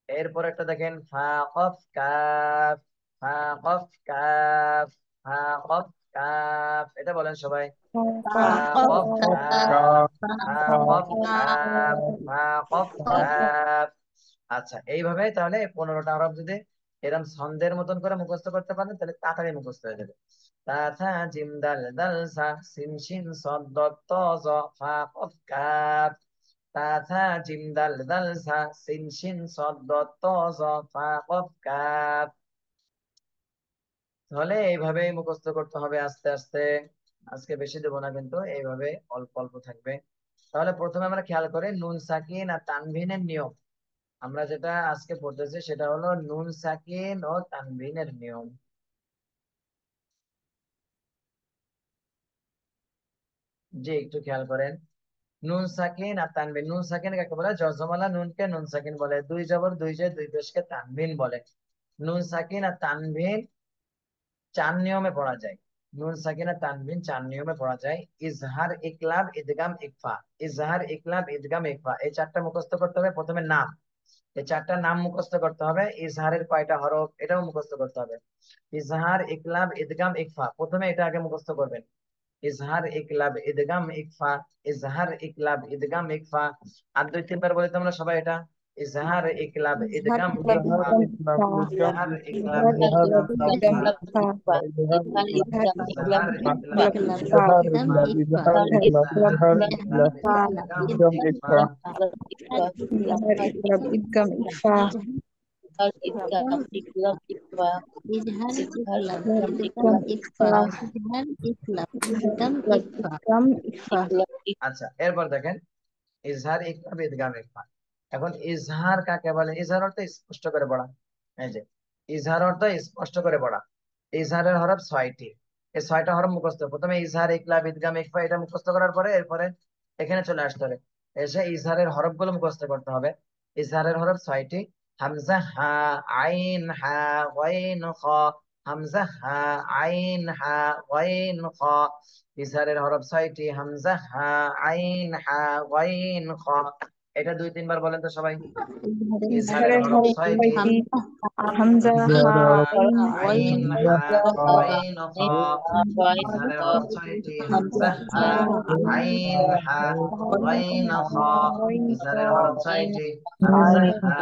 এরপর একটা দেখেন, ফা কফ কাফ, ফা কফ কাফ, ফা কফ কাফ। এটা বলেন সবাই। ফা কফ কাফ, ফা কফ কাফ, ফা কফ কাফ। আচ্ছা, এইভাবে তাহলে 15টা হরফ যদি এরকম ছন্দের মতন করে মুখস্থ করতে পারেন তাহলে তাড়াতাড়ি মুখস্থ হয়ে যাবে। তা থা জিম দাল দাল সা সিন শিন সদ দ ত জ ফা কফ কাফ। তা থা জিম দাল দাল সা সিন শিন সদ দ ত জ ফা কফ কাফ। তাহলে এইভাবেই মুখস্থ করতে হবে আস্তে আস্তে। আজকে বেশি দেবো না, কিন্তু এইভাবে অল্প অল্প থাকবে। তাহলে প্রথমে আমরা খেয়াল করি নুন সাকিন আর তানভিনের নিয়ম। আমরা যেটা আজকে পড়তেছি সেটা হলো নুন সাকিন ও তানভিনের নিয়ম। জি, একটু খেয়াল করেন, নুন সাকিন আর তানভিন। নুন সাকিন কাকে বলে? জজমালা নুনকে নুন সাকিন বলে, দুই জবর দুই জের দুই পেশকে তানভিন বলে। নুন সাকিন আর তানভিন চার নিয়মে পড়া যায়। নুন সাকিন আর তানভিন চার নিয়মে পড়া যায়। ইজহার, ইকলাব, ইদগাম, ইকফা। ইজহার, ইকলাব, ইদগাম, ইকফা, এই চারটা মুখস্থ করতে হবে। প্রথমে নাম, এই চারটা নাম মুখস্থ করতে হবে। ইজহারের কয়টা হরফ এটাও মুখস্থ করতে হবে। ইজহার, ইকলাব, ইদগাম, ইকফা, প্রথমে এটা আগে মুখস্থ করবেন। ইজহার, ইকলাব, ইদগাম, ইকফা, ইজহার, ইকলাব, ইদগাম, ইকফা। আর দুই তিনবার বলি তোমরা সবাই এটা। ইজহার, ইকলাব, ইদগাম, ইকফা, ইজহার, ইকলাব, ইদগাম, ইকফা, ইজহার, ইকলাব, ইদগাম, ইকফা, ইজহার, ইকলাব, ইদগাম, ইকফা। আচ্ছা, এরপর দেখেন, ইজহার, ইকলাব, ইদগাম, ইকফা। এখন ইজহার কাকে বলে? ইজহার অর্থ স্পষ্ট করে পড়া। এই যে ইজহার অর্থ স্পষ্ট করে পড়া। ইজহারের হরফ 6টি। এই 6টা হরফ মুখস্থ। প্রথমে ইজহার, ইকলাব, ইদগাম, ইকফা এটা মুখস্থ করার পরে এরপরে এখানে চলে আসতে হবে, এসে ইজহারের হরফ গুলো মুখস্থ করতে হবে। ইজহারের হরফ 6টি। হামজা হা, আইন হা, ওয়াইন খ। হামজা হা, আইন হা, ওয়াইন খ। ইজহারের হরফ 6টি। হামজা হা, আইন হা, ওয়াইন খ। এটা 2-3 বার বলেন তো সবাই। ইজহারের ইজহারের হরফ হরফ 6টি। ছয়টি। হামজা, হা, ইজহারের হরফ আইন, আইন, আইন, হা, হা, গইন, খ। ইজহারের হরফ 6টি। হামজা, হা, আইন, হা, গইন, খ। ইজহারের হরফ 6টি। হামজা, হা,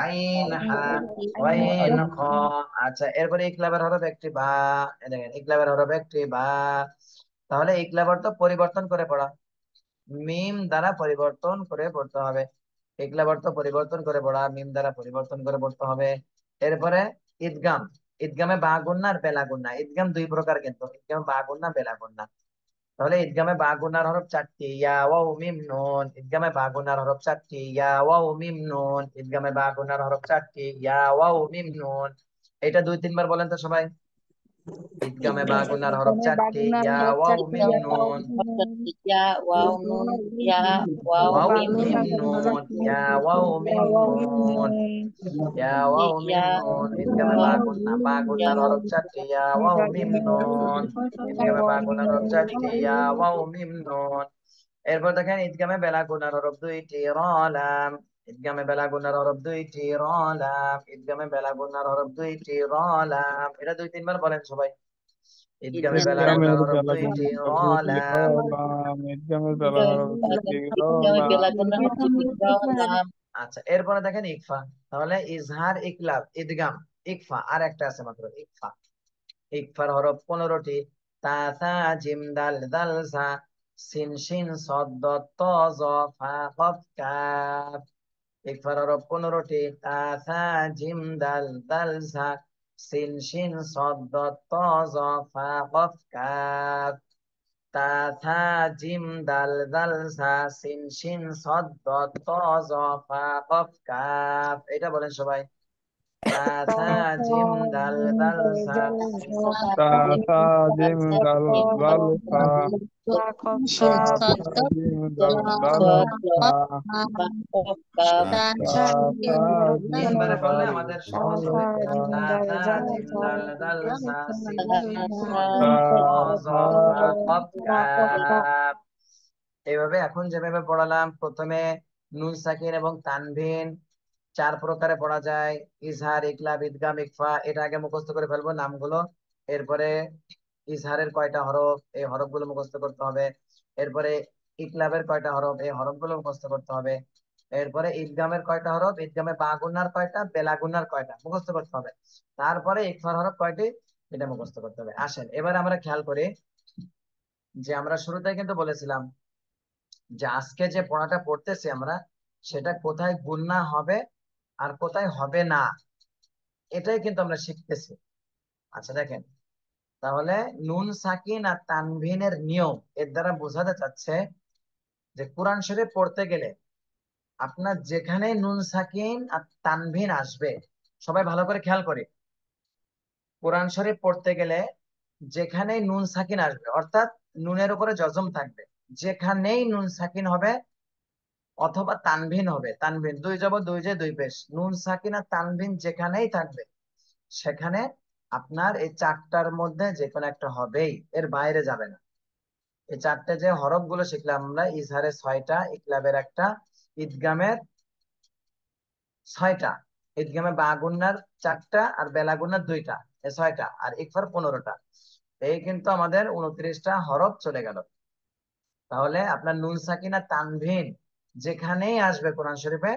আইন, হা, গইন, খ। আচ্ছা, এরপরে ইকলাবের হরফ একটি বা। এই দেখেন, ইকলাবের হরফ একটি বা। তাহলে ইকলাব তো পরিবর্তন করে পড়া, মিম দ্বারা পরিবর্তন করে পড়তে হবে। ইকলাব অর্থ পরিবর্তন করে পড়া, মিম দ্বারা পরিবর্তন করে পড়তে হবে। এরপরে ঈদগাম। ঈদগামে বা গুন্না আর বেলা গুন্না। ঈদগাম 2 প্রকার, কিন্তু ঈদগামে বা গুন্না, বেলা গুন্না। তাহলে ঈদগামে বা গুন্নার হরফ 4টি, ইয়া ওয়াও মিম নুন। ঈদগামে বা গুন্নার হরফ 4টি, ইয়া ওয়াও মিম নুন। ঈদগামে বা গুন্নার হরফ 4টি, ইয়া ওয়াও মিম নুন। এটা 2-3 বার বলেন তো সবাই। ঈদগামে বা গুন্নার হরফ ইদগামে 4টি, বাগুনার ইয়া হরফ ওয়াও 4টি, মিম ইয়া ওয়াও নুন। মিম Ya, wow, nun, ya, wow, wow বা mim, মিম গুন্নার হরফ নুন, ইয়া 4টি, ওয়াও ইয়া মিম ওয়াও মিম নুন। নুন। ইয়া ওয়াও মিম ya, নুন। ঈদগামে বা গুন্না, বা ya, গুন্নার হরফ 4টি, ইয়া ওয়াও মিম নুন। ঈদগামে বা গুন্নার হরফ 4টি, ইয়া ওয়াও মিম নুন। এরপর দেখেন ঈদগামে বেলা গুনার হরফ 2টি, র লাম। ঈদগামে বেলা গুনার হরফ 2টি, র লাম। ঈদগামে বেলা গুনার হরফ 2টি, র লাম। এটা 2-3 বার বলেন সবাই। ঈদগামে বেলা ইদগামের গুনার হরফ বেলা 2টি, গুন্না র হরফ দুইটি, র লাম। লাম। ইদগামের বেলা হরফ দুইটি, র ya, লাম। bela guna lam, আচ্ছা, এরপরে দেখেন ইকফা। তাহলে ইজহার, ইকলাব, ঈদগাম, ইকফা, আর একটা আছে মাত্র, ইকফা। ইকফার হরফ 15টি। তা, সা, জিম, দাল, দাল, সা, সিন, শিন, সদ, দত, ত, জ, ফা, কফ, কাফ। ইকফার হরফ 15টি। তা, সা, জিম, দাল, দাল, সা, সিন, শিন, সদ, দত, ত, জ, ফা, কফ, কাফ। তা, থা, জিম, দাল, দাল, সা, সিন, শিন, সদ, দত, ত, জ, ফা, কফ, কাফ। এটা বলেন সবাই। তা, তা, থা, সা, জিম, দাল, জিম, দাল, দাল, সা। দাল, ঝা, তা, সিন, সা, জিম, সদ, দাল, ত, জ, দাল, সা। ফা, কফ, তা, কাফ। সা, জিম, দাল, দাল, সা। তা, তা, সা, সা, জিম, হরফ জিম, 3 বারে পড়লে 15টি। দাল, আমাদের তা, সহজ দাল, সা, হবে। সা। জিম, তা, দাল, থা, দাল, জিম, সা, দাল, দাল, সা, সিন, শিন, সদ, তা, দত, ত, জ, সা, ফা, জ, কফ, ফা, কফ, কাফ। কাফ। এইভাবে এখন যেভাবে পড়ালাম, প্রথমে নুন সাকিন এবং তানভিন 4 প্রকারে পড়া যায়। ইজহার, ইকলাব, ঈদগাম, ইকফা। এটা আগে মুখস্থ করে ফেলবো নামগুলো। এরপরে ইজহারের কয়টা হরফ, এই হরফগুলো মুখস্থ করতে হবে। এরপরে ইকলাবের কয়টা হরফ, এই হরফগুলো মুখস্থ করতে হবে। এরপরে ঈদগামের কয়টা হরফ, ঈদগামে বা গুন্নার কয়টা, বেলা গুন্নার কয়টা মুখস্থ করতে হবে। তারপরে ইকফার হরফ কয়টি, এটা মুখস্থ করতে হবে। আসেন এবার আমরা খেয়াল করি যে আমরা শুরুতে কিন্তু বলেছিলাম যে আজকে যে পড়াটা পড়তেছি আমরা, সেটা কোথায় গুন্না হবে আর কোথায় হবে না, এটাই কিন্তু আমরা শিখতেছি। আচ্ছা দেখেন, তাহলে নুন সাকিন আর তানভিনের নিয়ম এর দ্বারা বোঝাতে চাচ্ছে যে কোরআন শরীফ পড়তে গেলে আপনার যেখানে নুন সাকিন আর তানভিন আসবে, সবাই ভালো করে খেয়াল করে, কোরআন শরীফ পড়তে গেলে যেখানেই নুন সাকিন আসবে, অর্থাৎ নুনের উপরে জজম থাকবে, যেখানেই নুন সাকিন হবে অথবা তানভিন হবে, তানভিন 2 জবর 2 জে 2 পেশ, নুন সাকিন আর তানভিন যেখানেই থাকবে, সেখানে আপনার এই 4টার মধ্যে যে কোনো একটা হবেই, এর বাইরে যাবে না। এই 4টে যে হরফ গুলো শিখলাম আমরা, ইজহারের 6টা, ইকলাবের 1টা, ঈদগামের 6টা, ঈদগামে বা গুন্নার 4টা আর বেলা গুন্নার 2টা, এই 6টা, আর ইকফার 15টা। এই কিন্তু আমাদের 29টা হরফ চলে গেল। তাহলে আপনার নুন সাকিন আর তানভিন যেখানেই আসবে কোরআন শরীফে,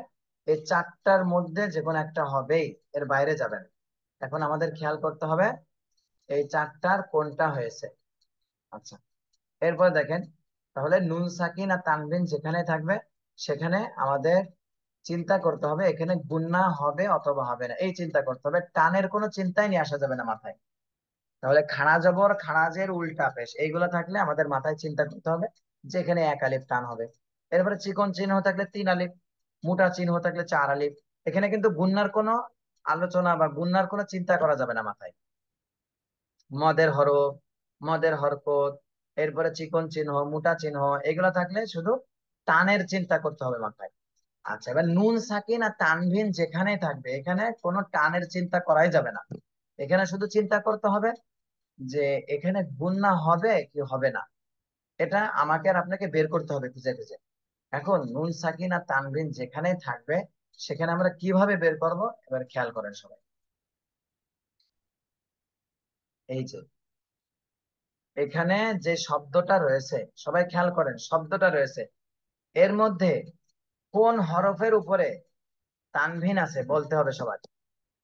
এই 4টার মধ্যে যে কোনো একটা হবেই, এর বাইরে যাবেন। এখন আমাদের খেয়াল করতে হবে এই 4টার কোনটা হয়েছে। আচ্ছা, এরপর দেখেন, তাহলে নুন সাকিন আর তানভিন যেখানে থাকবে, সেখানে আমাদের চিন্তা করতে হবে এখানে গুন্না হবে অথবা হবে না, এই চিন্তা করতে হবে। টানের কোনো চিন্তাই নিয়ে আসা যাবে না মাথায়। তাহলে খাড়া জবর, খাড়াজের উল্টা পেশ, এইগুলো থাকলে আমাদের মাথায় চিন্তা করতে হবে যে এখানে 1 আলিফ টান হবে। এরপরে চিকন চিহ্ন থাকলে 3 আলিফ, মোটা চিহ্ন থাকলে 4 আলিফ। এখানে কিন্তু গুন্নার কোনো আলোচনা বা গুন্নার কোনো চিন্তা করা যাবে না মাথায়। মদের হরফ, মদের হরকত, এরপরে চিকন চিহ্ন, মোটা চিহ্ন, এগুলো থাকলে শুধু টানের চিন্তা করতে হবে মাথায়। আচ্ছা, এবার নুন সাকিন আর তানভিন যেখানেই থাকবে, এখানে কোনো টানের চিন্তা করাই যাবে না। এখানে শুধু চিন্তা করতে হবে যে এখানে গুন্না হবে কি হবে না, এটা আমাকে আর আপনাকে বের করতে হবে খুঁজে খুঁজে। এখন নুন সাকিন আর তানভিন যেখানেই থাকবে সেখানে আমরা কিভাবে বের করব, এবার খেয়াল করেন সবাই। এই যে এখানে যে শব্দটা রয়েছে, সবাই খেয়াল করেন, শব্দটা রয়েছে এর মধ্যে কোন হরফের উপরে তানভিন আছে বলতে হবে সবাই।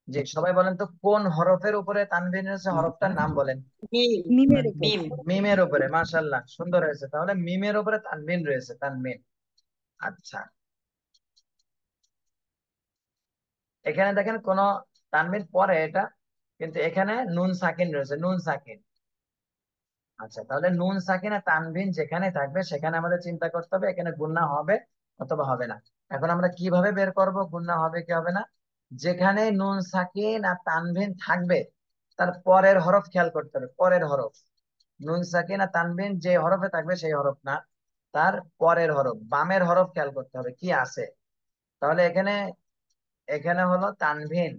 জি, সবাই বলেন তো কোন হরফের উপরে তানভিন রয়েছে, হরফটার নাম বলেন। মিম মিমের উপর। মিম মিমের উপরে, মাশাআল্লাহ, সুন্দর হয়েছে। তাহলে মিমের উপরে তানভিন রয়েছে, তানভিন। আচ্ছা, এখানে দেখেন কোন তানভিন পরে এটা, কিন্তু এখানে নুন সাকিন রয়েছে, নুন সাকিন। আচ্ছা, তাহলে নুন সাকিন আর তানভিন যেখানে থাকবে সেখানে আমাদের চিন্তা করতে হবে এখানে গুণনা হবে অথবা হবে না। এখন আমরা কিভাবে বের করব গুণনা হবে কি হবে না? যেখানে নুন সাকিন আর তানভিন থাকবে তার পরের হরফ খেয়াল করতে হবে, পরের হরফ। নুন সাকিন আর তানভিন যে হরফে থাকবে সেই হরফ না, তার পরের হরফ, বামের হরফ খেয়াল করতে হবে কি আছে। তাহলে এখানে এখানে হলো তানভিন,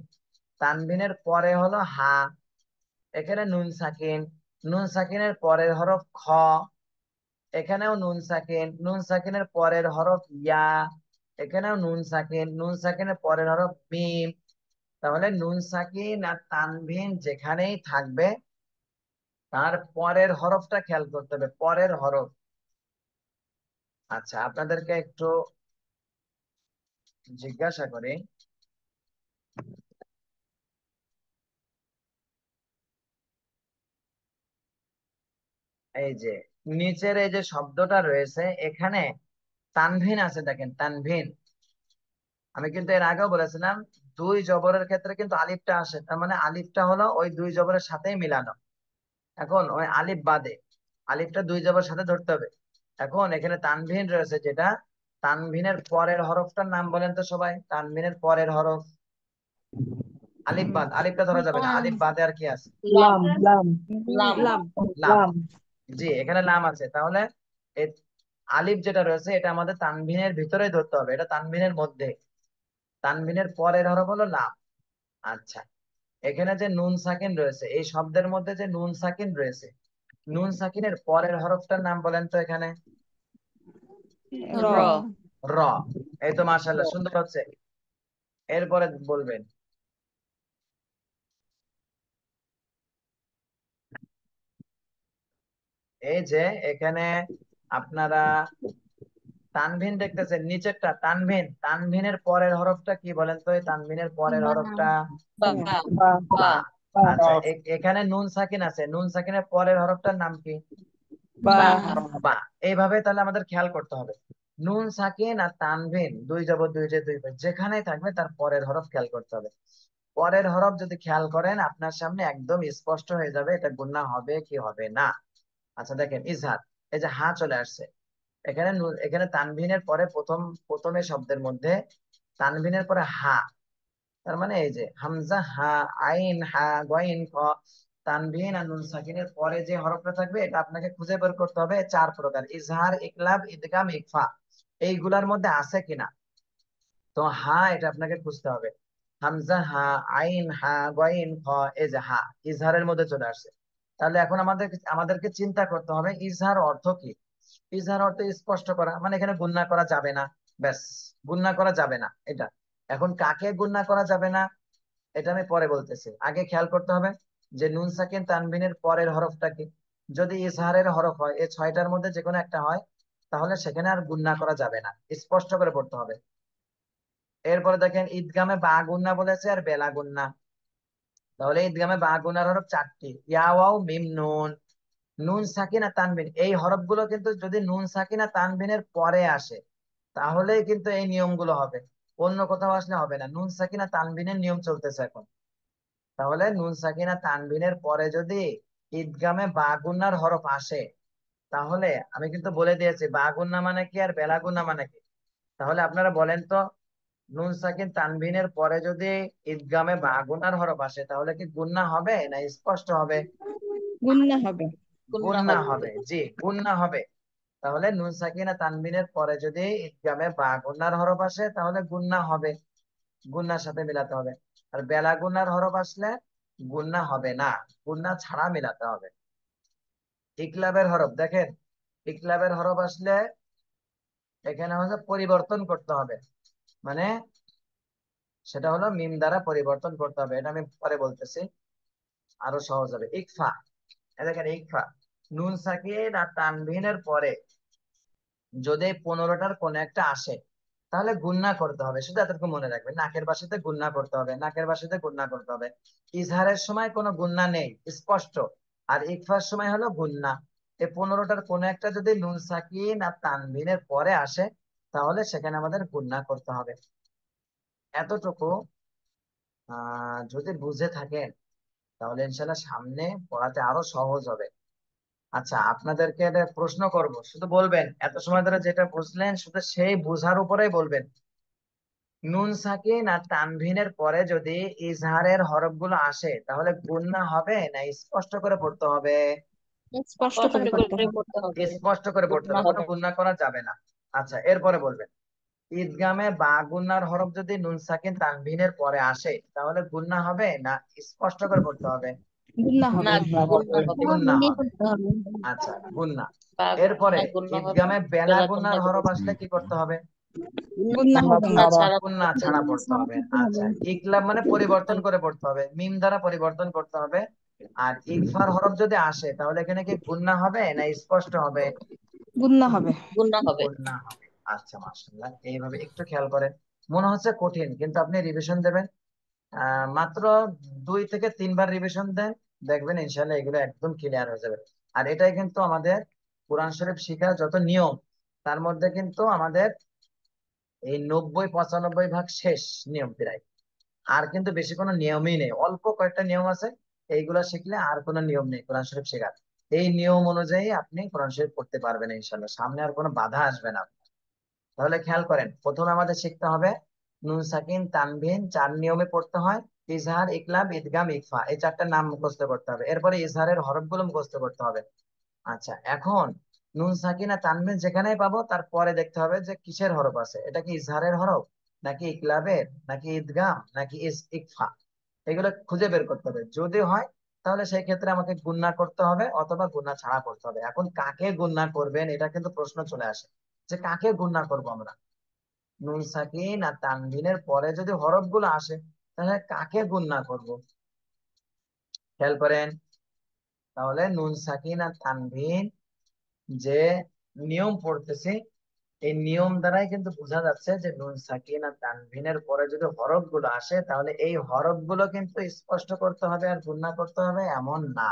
তানভিনের পরে হলো হা, এখানে নুন সাকিন, নুন সাকিনের পরের হরফ খ, এখানেও নুন সাকিন, নুন সাকিনের পরের হরফ ইয়া, এখানেও নুন সাকিন, নুন সাকিনের পরের হরফ মিম। তাহলে নুন সাকিন আর তানভিন যেখানেই থাকবে তার পরের হরফটা খেয়াল করতে হবে, পরের হরফ। আচ্ছা, আপনাদেরকে একটু জিজ্ঞাসা করি, এই যে নিচের এই যে শব্দটা রয়েছে এখানে তানভিন আছে, দেখেন তানভিন। আমি কিন্তু এর আগেও বলেছিলাম দুই জবরের ক্ষেত্রে কিন্তু আলিফটা আসে, তার মানে আলিফটা হলো ওই দুই জবরের সাথেই মিলানো। এখন ওই আলিফ বাদে, আলিফটা দুই জবরের সাথে ধরতে হবে। এখন এখানে তানভিন রয়েছে যেটা, তানভিনের পরের হরফটার নাম বলেন তো সবাই, তানভিনের পরের হরফ। আলিফ বাদ, আলিফটা ধরা যাবে না, আলিফ বাদে আর কি আছে? লাম লাম। লাম লাম। লাম। লাম। জি, এখানে লাম আছে। তাহলে এই আলিফ যেটা রয়েছে এটা আমাদের তানভিনের ভিতরে ধরতে হবে, এটা তানভিনের মধ্যে, তানভিনের পরের হরফ হলো লাম। আচ্ছা, এখানে যে নুন সাকিন রয়েছে এই শব্দের মধ্যে যে নুন সাকিন রয়েছে, নুন সাকিনের পরের হরফটার নাম বলেন তো এখানে। র। র র। এই তো মাশাআল্লাহ, সুন্দর হচ্ছে। এরপরে বলবেন, এই যে এখানে আপনারা তানভিন দেখতেছেন, নিচেরটা তানভিন, তানভিনের পরের হরফটা কি বলেন তো, এই তানভিনের পরের বা। হরফটা বা বা। বা বা। আচ্ছা, এখানে নুন সাকিন আছে, নুন সাকিনের পরের হরফটার নাম কি? বা। বা বা। এইভাবে তাহলে আমাদের খেয়াল করতে হবে, নুন সাকিন আর তানভিন দুই জবর দুই যে দুই পেশ যেখানেই থাকবে তার পরের হরফ খেয়াল করতে হবে। পরের হরফ যদি খেয়াল করেন আপনার সামনে একদম স্পষ্ট হয়ে যাবে এটা গুণা হবে কি হবে না। আচ্ছা দেখেন ইজহার, এই যে হা চলে আসছে, এখানে এখানে তানভিনের পরে প্রথমে শব্দের মধ্যে তানভিনের পরে হা, তার মানে এই যে হামজা হা, আইন হা, গইন খ, তানভিন আর নুন সাকিনের পরে যে হরফটা থাকবে এটা আপনাকে খুঁজে বের করতে হবে, চার প্রকার, ইজহার, ইকলাব, ইদগাম, ইকফা, এইগুলার মধ্যে আছে কিনা। তো হা এটা আপনাকে খুঁজতে হবে, হামজা হা, আইন হা, গইন খ, এই যে হা ইজহারের মধ্যে চলে আসছে। তাহলে এখন আমাদেরকে চিন্তা করতে হবে ইজহার অর্থ কি। ইজহার অর্থ স্পষ্ট করা, মানে এখানে গুণনা করা যাবে না, ব্যাস, গুণনা করা যাবে না এটা। এখন কাকে গুণনা করা যাবে না এটা আমি পরে বলতেছি, আগে খেয়াল করতে হবে যে নুন সাকিন তানভিনের পরের হরফটা কি। যদি ইজহারের হরফ হয় এই ছয়টার মধ্যে যে কোনো একটা হয় তাহলে সেখানে আর গুণনা করা যাবে না, স্পষ্ট করে পড়তে হবে। এরপরে দেখেন ঈদগামে বা গুণনা বলেছে আর বেলা গুণনা। তাহলে ঈদগামে বা গুণার হরফ চারটি, ইয়া ওয়াও মিম নুন। নুন সাকিনা তানবিন এই হরফগুলো কিন্তু যদি নুন সাকিনা তানবিনের পরে আসে তাহলেই কিন্তু এই নিয়মগুলো হবে, অন্য কোথাও আসলে হবে না। নুন সাকিনা তানবিনের নিয়ম চলতেছে এখন। তাহলে নুন সাকিনা তানবিনের পরে যদি ঈদগামে বা গুণার হরফ আসে তাহলে আমি কিন্তু বলে দিয়েছি বা গুণা মানে কি আর বেলা গুণা মানে কি। তাহলে আপনারা বলেন তো, নুন সাকিন তানবিনের পরে যদি ঈদগামে বা গুনার হরফ আসে তাহলে কি গুন্না হবে না স্পষ্ট হবে? গুণনা হবে। গুণনা গুন্না হবে। হবে, জি গুন্না হবে। তাহলে নুন সাকিনা তানবিনের পরে যদি ঈদগামে বা গুনার হরফ আসে তাহলে গুন্না হবে, গুন্নার সাথে মিলাতে হবে। আর বেলা গুনার হরফ আসলে গুন্না হবে না, গুন্না ছাড়া মিলাতে হবে। ইকলাবের হরফ দেখেন, ইকলাবের হরফ আসলে এখানে হচ্ছে পরিবর্তন করতে হবে, মানে সেটা হলো মিম দ্বারা পরিবর্তন করতে হবে। এটা আমি পরে বলতেছি, আরো সহজ হবে। ইকফা, দেখেন ইকফা, নুন সাকিন আর তানভিনের পরে যদি 15টার কোন একটা আসে তাহলে গুণনা করতে হবে। শুধু এতটুকু মনে রাখবেন, নাকের বাসাতে গুণনা করতে হবে, নাকের বাসাতে গুণনা করতে হবে। ইজহারের সময় কোনো গুণনা নেই, স্পষ্ট। আর ইকফার সময় হলো গুণনা। এই 15টার কোন একটা যদি নুন সাকিন আর তানভিনের পরে আসে তাহলে সেখানে আমাদের গুণনা করতে হবে। এতটুকু যদি বুঝে থাকেন তাহলে ইনশাল্লাহ সামনে পড়াতে আরো সহজ হবে। আচ্ছা, আপনাদেরকে একটা প্রশ্ন করব, শুধু বলবেন এত সময় ধরে যেটা বুঝলেন শুধু সেই বোঝার উপরেই বলবেন। নুন সাকিন আর তানভিনের পরে যদি ইজহারের হরফগুলো আসে তাহলে গুণনা হবে না স্পষ্ট করে পড়তে হবে? স্পষ্ট কষ্ট করে পড়তে করে হবে। পড়তে হবে, স্পষ্ট করে পড়তে গুণনা হবে, কোনো হবে। গুণনা করা যাবে না। আচ্ছা, এরপরে বলবেন ঈদগামে বা গুণনার হরফ যদি নুন সাকিন তানভিনের পরে আসে তাহলে গুণনা হবে না স্পষ্ট করে পড়তে হবে? গুণনা না, হবে। গুণনা গুণনা হবে। হবে। গুণনা গুণই হবে। করতে হবে। আচ্ছা, গুণনা। বা এরপরে গুণনা গুণনা হবে, ঈদগামে বেলা বেলা গুণার গুণনা হরফ হবে। আসলে কি করতে হবে? গুণনা গুণনা হবে না। গুণনা ছাড়া। ছাড়া গুণনা পড়তে ছাড়া হবে। পড়তে ছাড়া হবে। পড়তে হবে। আচ্ছা, ইকলাব মানে পরিবর্তন করে পড়তে হবে, মিম দ্বারা পরিবর্তন করতে হবে। আর ইকফার হরফ যদি আসে তাহলে এখানে কি গুণনা হবে না স্পষ্ট হবে? গুণনা হবে। গুণনা হবে। গুণনা হবে। আচ্ছা, মাশাআল্লাহ, এইভাবে একটু খেয়াল করেন। মনে হচ্ছে কঠিন, কিন্তু আপনি রিভিশন দেবেন, মাত্র 2 থেকে 3 বার রিভিশন দেন, দেখবেন ইনশাল্লাহ এগুলো একদম ক্লিয়ার হয়ে যাবে। আর এটাই কিন্তু আমাদের কোরআন শরীফ শিখার যত নিয়ম, তার মধ্যে কিন্তু আমাদের এই 90-95 ভাগ শেষ নিয়ম প্রায়। আর কিন্তু বেশি কোনো নিয়মই নেই, অল্প কয়েকটা নিয়ম আছে। এইগুলা শিখলে আর কোনো নিয়ম নেই কোরআন শরীফ শেখার। এই নিয়ম অনুযায়ী আপনি কোরআন শরীফ পড়তে পারবেন ইনশাল্লাহ, সামনে আর কোনো বাধা আসবে না। তাহলে খেয়াল করেন, প্রথমে আমাদের শিখতে হবে নুন সাকিন তানভিন 4 নিয়মে পড়তে হয়। ইজহার, ইকলাব, ইদগাম, ইকফা, এই 4টার নাম মুখস্থ করতে হবে। এরপরে ইজহারের হরফগুলো মুখস্থ করতে হবে। আচ্ছা, এখন নুন সাকিন আর তানভিন যেখানেই পাবো তারপরে দেখতে হবে যে কিসের হরফ আছে, এটা কি ইজহারের হরফ নাকি ইকলাবের নাকি ইদগাম নাকি ইকফা, এগুলো খুঁজে বের করতে হবে। যদি হয় তাহলে সেই ক্ষেত্রে আমাকে গুণনা করতে হবে অথবা গুণনা ছাড়া করতে হবে। এখন কাকে গুণনা করবেন এটা কিন্তু প্রশ্ন চলে আসে, যে কাকে গুণনা করব আমরা। নুন সাকিন আর তানভিনের পরে যদি হরফ গুলো আসে তাহলে কাকে গুণনা করব? খেয়াল করেন, তাহলে নুন সাকিন আর তানভিন যে নিয়ম পড়তেছি, এই নিয়ম দ্বারাই কিন্তু বোঝা যাচ্ছে যে নুন সাকিন আর তানভিনের পরে যদি হরফ গুলো আসে তাহলে এই হরফ গুলো কিন্তু স্পষ্ট করতে হবে আর গুণনা করতে হবে এমন না,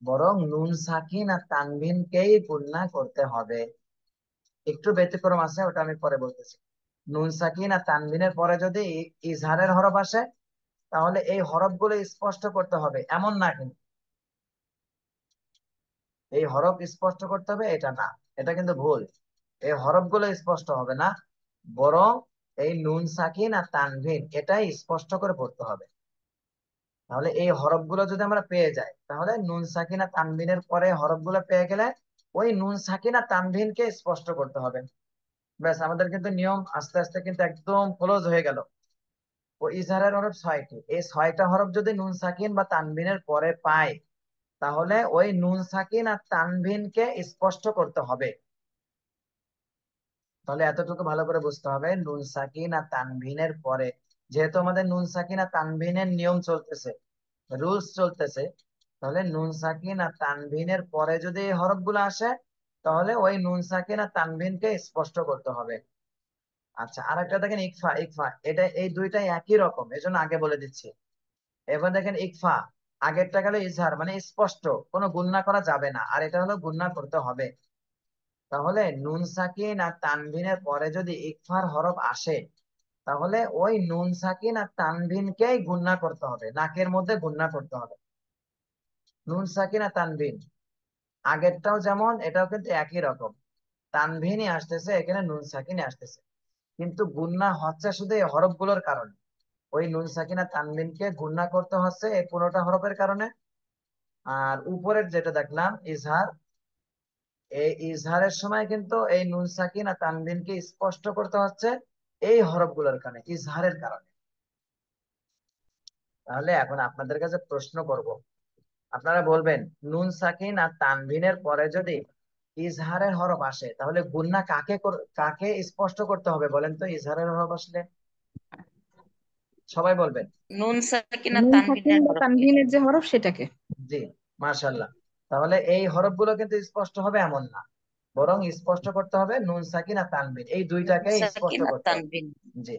বরং নুন সাকিন আর তানভিনকেই গুণনা করতে হবে। একটু ব্যতিক্রম আছে, ওটা আমি পরে বলতেছি। নুন সাকিন আর তানভিনের পরে যদি ইজহারের হরফ আসে তাহলে এই হরফগুলো স্পষ্ট করতে হবে এমন না, কিন্তু এই হরফ স্পষ্ট করতে হবে এটা না, এটা কিন্তু ভুল। এই হরফগুলো স্পষ্ট হবে না, বরং এই নুন সাকিন আর তানভিন এটাই স্পষ্ট করে পড়তে হবে। তাহলে এই হরফগুলো যদি আমরা পেয়ে যাই তাহলে নুন সাকিন আর তানভিনের পরে হরফগুলো পেয়ে গেলে ওই নুন সাকিন আর তানভিনকে স্পষ্ট করতে হবে। ব্যাস, আমাদের কিন্তু নিয়ম আস্তে আস্তে কিন্তু একদম ক্লোজ হয়ে গেল। ও ইজহারের হরফ 6টি, এই 6টা হরফ যদি নুন সাকিন বা তানভিনের পরে পাই তাহলে ওই নুন সাকিন আর তানভিনকে স্পষ্ট করতে হবে। তাহলে এতটুকু ভালো করে বুঝতে হবে, নুন সাকিন আর তানভিনের পরে, যেহেতু আমাদের নুন সাকিন আর তানভিনের নিয়ম চলতেছে, রুলস চলতেছে, তাহলে নুন সাকিন আর তানভিনের পরে যদি এই হরফগুলো আসে তাহলে ওই নুন সাকিন আর তানভিনকে স্পষ্ট করতে হবে। আচ্ছা, আর একটা দেখেন ইকফা, ইকফা এটা এই দুইটাই একই রকম, এজন্য আগে বলে দিচ্ছি। এবার দেখেন ইকফা, আগেরটা গেল ইজহার মানে স্পষ্ট, কোনো গুণনা করা যাবে না, আর এটা হলো গুণনা করতে হবে। তাহলে নুন সাকিন আর তানভিনের পরে যদি ইকফার হরফ আসে তাহলে ওই নুন সাকিন আর তানভিনকেই গুণনা করতে হবে, নাকের মধ্যে গুণনা করতে হবে। নুন সাকিন আর তানভিন, আগেরটাও যেমন এটাও কিন্তু একই রকম, তানভিনই আসতেছে এখানে নুন সাকিনই আসতেছে, কিন্তু গুণনা হচ্ছে শুধু এই হরফগুলোর কারণে। ওই নুন সাকিন আর তানভিনকে গুণনা করতে হচ্ছে এই 15টা হরফের কারণে। আর উপরের যেটা দেখলাম ইজহার, এই ইজহারের সময় কিন্তু এই নুন সাকিন আর তানভিনকে স্পষ্ট করতে হচ্ছে এই হরফগুলোর কারণে, ইজহারের কারণে। তাহলে এখন আপনাদের কাছে প্রশ্ন করব, আপনারা বলবেন নুন সাকিন আর তানভিনের পরে যদি ইজহারের হরফ আসে, তাহলে গুন্না কাকে স্পষ্ট করতে হবে বলেন তো? ইজহারের হরফ আসলে সবাই বলবেন। নুন সাকিনা নুন সাকিন তানবিনের বা হরফকে। তানভিনের যে হরফ সেটাকে। জি, মাশাআল্লাহ। তাহলে এই হরফগুলো কিন্তু স্পষ্ট হবে এমন না, বরং স্পষ্ট করতে হবে নুন সাকিন আর তানবিন, এই নুন দুইটাকে স্পষ্ট সাকিনা করতে হবে। তানবিন। জি।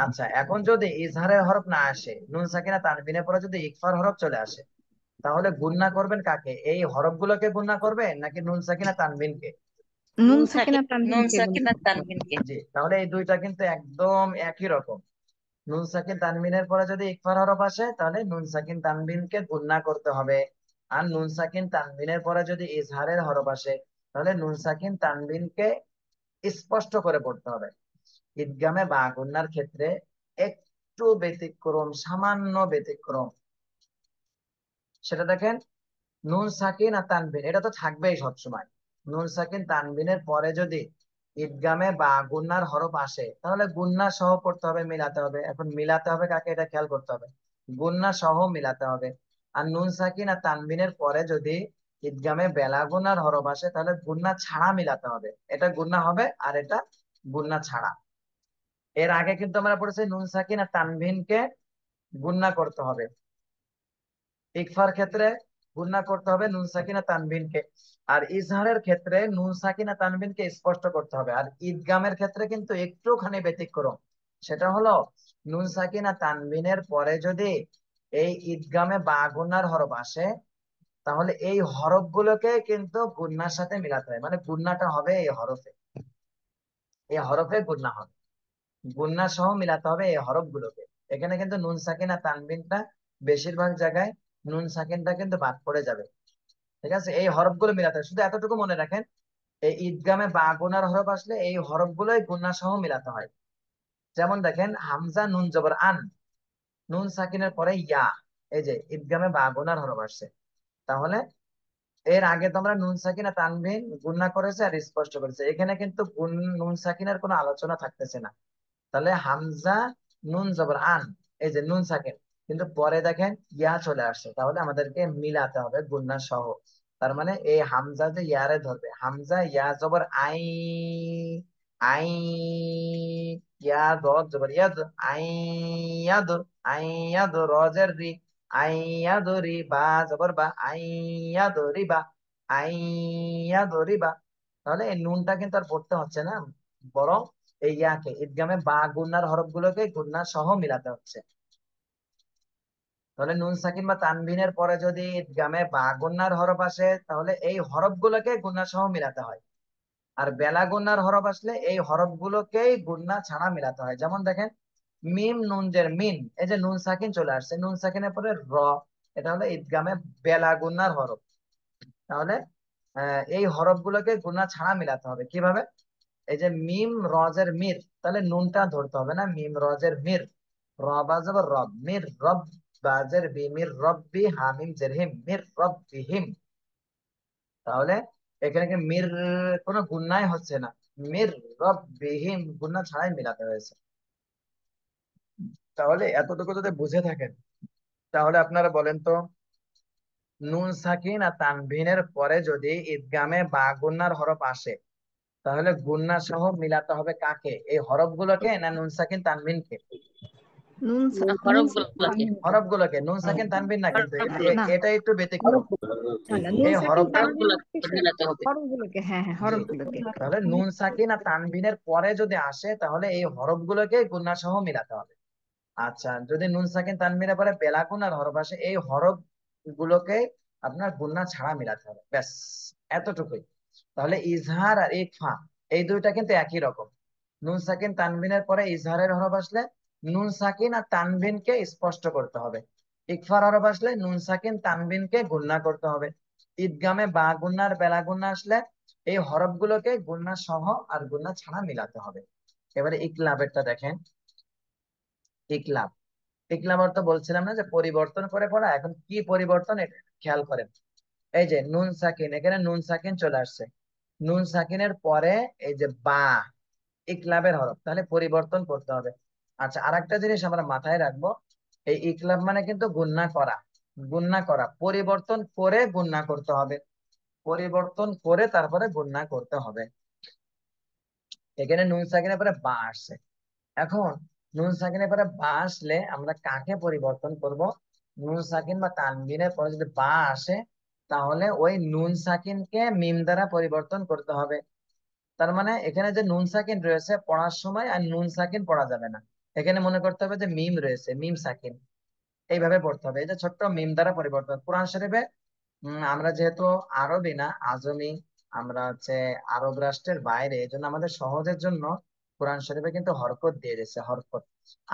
আচ্ছা, এখন যদি ইজহারের হরফ না আসে, নুন সাকিন আর তানবিনের পরে যদি ইকফার হরফ চলে আসে, তাহলে গুণনা করবেন কাকে? এই হরফগুলোকে গুণনা করবেন নাকি নুন সাকিন আর তানবিনকে? নুন সাকিন আর নুন তানভিনকে গুণ সাকিনা করতে হবে। তানবিনকে। জি, তাহলে এই দুইটা কিন্তু একদম একই রকম। নুন সাকিন তানবিনের পরে যদি ইকফার হরফ আসে, তাহলে নুন সাকিন তানবিনকে গুণনা করতে হবে। আর নুন সাকিন তানবিনের পরে যদি ইজহারের হরফ আসে, তাহলে নুন সাকিন তানবিনকে স্পষ্ট করে পড়তে হবে। ঈদগামে বা গুণনার ক্ষেত্রে একটু ব্যতিক্রম, সামান্য ব্যতিক্রম। সেটা দেখেন, নুন সাকিন আর তানবিন এটা তো থাকবেই সবসময়। নুন সাকিন তানবিনের পরে যদি ঈদগামে বা গুন্নার হরফ আসে, তাহলে গুন্না সহ পড়তে হবে, মিলাতে হবে। এখন মিলাতে হবে কাকে, এটা খেয়াল করতে হবে। গুন্না সহ মিলাতে হবে। আর নুন সাকিন আর তানবিনের পরে যদি ঈদগামে বেলা গুনার হরফ আসে, তাহলে গুন্না ছাড়া মিলাতে হবে। এটা গুন্না হবে আর এটা গুন্না ছাড়া। এর আগে কিন্তু আমরা পড়েছি নুন সাকিন আর তানবিনকে গুন্না করতে হবে। ইকফার ক্ষেত্রে গুণনা করতে হবে নুন সাকিনা তানবিনকে, আর ইজহারের ক্ষেত্রে নুন সাকিনা তানবিনকে স্পষ্ট করতে হবে। আর ঈদগামের ক্ষেত্রে কিন্তু একটুখানি ব্যতিক্রম। সেটা হলো, নুন সাকিনা তানবিনের পরে যদি এই ঈদগামে বা গুণনার হরফ আসে, তাহলে এই হরফগুলোকে কিন্তু গুণনার সাথে মিলাতে হয়, মানে গুণনাটা হবে এই হরফে, এই হরফে গুণনা হবে, গুণনা সহ মিলাতে হবে এই হরফগুলোকে। এখানে কিন্তু নুন সাকিনা তানবিনটা বেশিরভাগ জায়গায় নুন সাকিনটা কিন্তু বাদ পড়ে যাবে। ঠিক আছে, এই হরফগুলো মিলাতে হয়। শুধু এতটুকু মনে রাখেন, এই ঈদগামে বা গুনার হরফ আসলে এই হরফগুলোই গুণা সহ মিলাতে হয়। যেমন দেখেন, হামজা নুন জবর আন, নুন সাকিনের পরে ইয়া, এই যে ঈদগামে বা গুনার হরফ আসছে। তাহলে এর আগে তোমরা নুন সাকিনা তানবিন গুণনা করেছে আর স্পষ্ট করেছে, এখানে কিন্তু নুন সাকিনের কোনো আলোচনা থাকতেছে না। তাহলে হামজা নুন জবর আন, এই যে নুন সাকিন, কিন্তু পরে দেখেন ইয়া চলে আসছে, তাহলে আমাদেরকে মিলাতে হবে গুন্না সহ। তার মানে এই হামজা যে ইয়ারে ধরবে, হামজা ইয়া জবর আই, আই, ইয়া দর জবর ইয়াদ, আই ইয়াদ, আই ইয়াদ রজের রি, আই ইয়াদ রি, বা জবর বা, আই ইয়াদ রিবা, আই ইয়াদ রিবা। তাহলে এই নুনটা কিন্তু আর পড়তে হচ্ছে না, বরং এই ইয়াকে ঈদগামে বা গুন্নার হরফ গুলোকে গুন্না সহ মিলাতে হচ্ছে। তাহলে নুন সাকিন বা তানবিনের পরে যদি ঈদগামে বা গুন্নার হরফ আসে, তাহলে এই হরফ গুলোকে গুন্না সহ মিলাতে হয়। আর বেলা গুন্নার হরফ আসলে এই হরফ গুলোকেই গুন্না ছাড়া মিলাতে হয়। যেমন দেখেন, মিম নুন জের মিন, এই যে নুন সাকিন চলে আসছে, নুন সাকিনের পরে র, এটা হলো ঈদগামে বেলা গুন্নার হরফ। তাহলে এই হরফ গুলোকে গুন্না ছাড়া মিলাতে হবে কিভাবে? এই যে মিম রজের মির, তাহলে নুনটা ধরতে হবে না, মিম রজের মির, র বাজব রব, মির রব বাজের বি, মির রব্বি, হামিম জের হিম, মির রব্বিহিম। তাহলে এখানে কি মির কোনো গুণনাই হচ্ছে না, মির রব্বিহিম গুণনা ছাড়াই মিলাতে হয়েছে। তাহলে এতটুকু যদি বুঝে থাকেন, তাহলে আপনারা বলেন তো, নুন সাকিন আর তানভিনের পরে যদি ঈদগামে বা গুন্নার হরফ আসে, তাহলে গুন্না সহ মিলাতে হবে কাকে, এই হরফগুলোকে না নুন সাকিন তানবিনকে? নুন সাকিন হরফগুলোকে। তানভিনকে। হরফগুলোকে, নুন সাকিন তানবিন না, কিন্তু হরফগুলোকে। না, এটা একটু ব্যতিক্রম। না, না, নুন এই সাকিন হরফগুলো, তানভিনকে হরফগুলোকে মিলাতে হবে। হরফগুলোকে, হ্যাঁ হ্যাঁ, জি, হরফগুলোকে। তাহলে নুন সাকিন আর তানবিনের পরে যদি আসে, তাহলে এই হরফগুলোকে গুন্না সহ মিলাতে হবে। আচ্ছা, যদি নুন সাকিন তানবিনের পরে বেলা গুনার হরফ আসে, এই হরফ গুলোকে আপনার গুন্না ছাড়া মিলাতে হবে, ব্যাস, এতটুকুই। তাহলে ইজহার আর ইকফা এই দুইটা কিন্তু একই রকম। নুন সাকিন তানবিনের পরে ইজহারের হরফ আসলে নুন সাকিন আর তানবিনকে স্পষ্ট করতে হবে। ইকফার হরফ আসলে নুন সাকিন তানবিনকে গুণনা করতে হবে। ঈদগামে বা গুন্নার বেলা গুন্না আসলে এই হরফগুলোকে গুন্না সহ আর গুন্না ছাড়া মিলাতে হবে। এবারে ইকলাবেরটা দেখেন। ইকলাব, ইকলাব অর্থ বলছিলাম না যে পরিবর্তন করে পড়া, এখন কি পরিবর্তন এটা খেয়াল করেন। এই যে নুন সাকিন, এখানে নুন সাকিন চলে আসছে, নুন সাকিনের পরে এই যে বা, ইকলাবের হরফ, তাহলে পরিবর্তন করতে হবে। আচ্ছা, আরেকটা জিনিস আমরা মাথায় রাখবো, এই ইকলাব মানে কিন্তু গুন্না করা, গুন্না করা, পরিবর্তন করে গুন্না করতে হবে। পরিবর্তন করে তারপরে গুণনা করতে হবে। এখানে নুন সাকিনের পরে বা আসছে। এখন নুন সাকিনের পরে বা আসলে আমরা কাকে পরিবর্তন করব? নুন সাকিন বা তানবিনের পরে যদি বা আসে, তাহলে ওই নুন সাকিনকে মিম দ্বারা পরিবর্তন করতে হবে। তার মানে এখানে যে নুন সাকিন রয়েছে পড়ার সময় আর নুন সাকিন পড়া যাবে না। এখানে মনে করতে হবে যে মিম রয়েছে, মিম সাকিন, এইভাবে পড়তে হবে। এই যে ছোট্ট মিম দ্বারা পরিবর্তন। কোরআন শরীফে আমরা যেহেতু আরবি না, আজমি, আমরা হচ্ছে আরব রাষ্ট্রের বাইরে, এই জন্য আমাদের সহজের জন্য কোরআন শরীফে কিন্তু হরকত দিয়ে দিয়েছে, হরকত।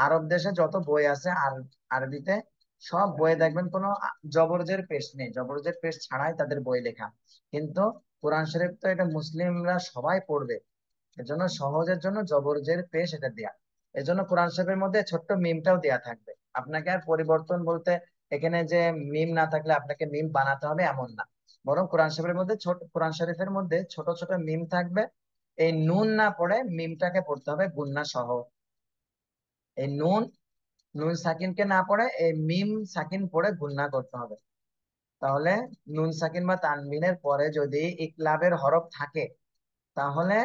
আরব দেশে যত বই আছে আর আরবিতে, সব বইয়ে দেখবেন কোনো জবরজের পেশ নেই, জবরজের পেশ ছাড়াই তাদের বই লেখা। কিন্তু কোরআন শরীফ তো এটা মুসলিমরা সবাই পড়বে, এজন্য সহজের জন্য জবরজের পেশ এটা দেয়া। এজন্য কোরআন শরীফের মধ্যে ছোট্ট মিমটাও দেয়া থাকবে। আপনাকে আর পরিবর্তন বলতে এখানে যে মিম না থাকলে আপনাকে মিম বানাতে হবে এমন না, বরং কোরআন শরীফের মধ্যে ছোট ছোট মিম থাকবে। এই নুন না পড়ে মিমটাকে পড়তে হবে গুন্না সহ। এই নুন, নুন সাকিনকে না পড়ে এই মিম সাকিন পড়ে গুন্না করতে হবে। তাহলে নুন সাকিন বা তানবিনের পরে যদি ইকলাবের হরফ থাকে, তাহলে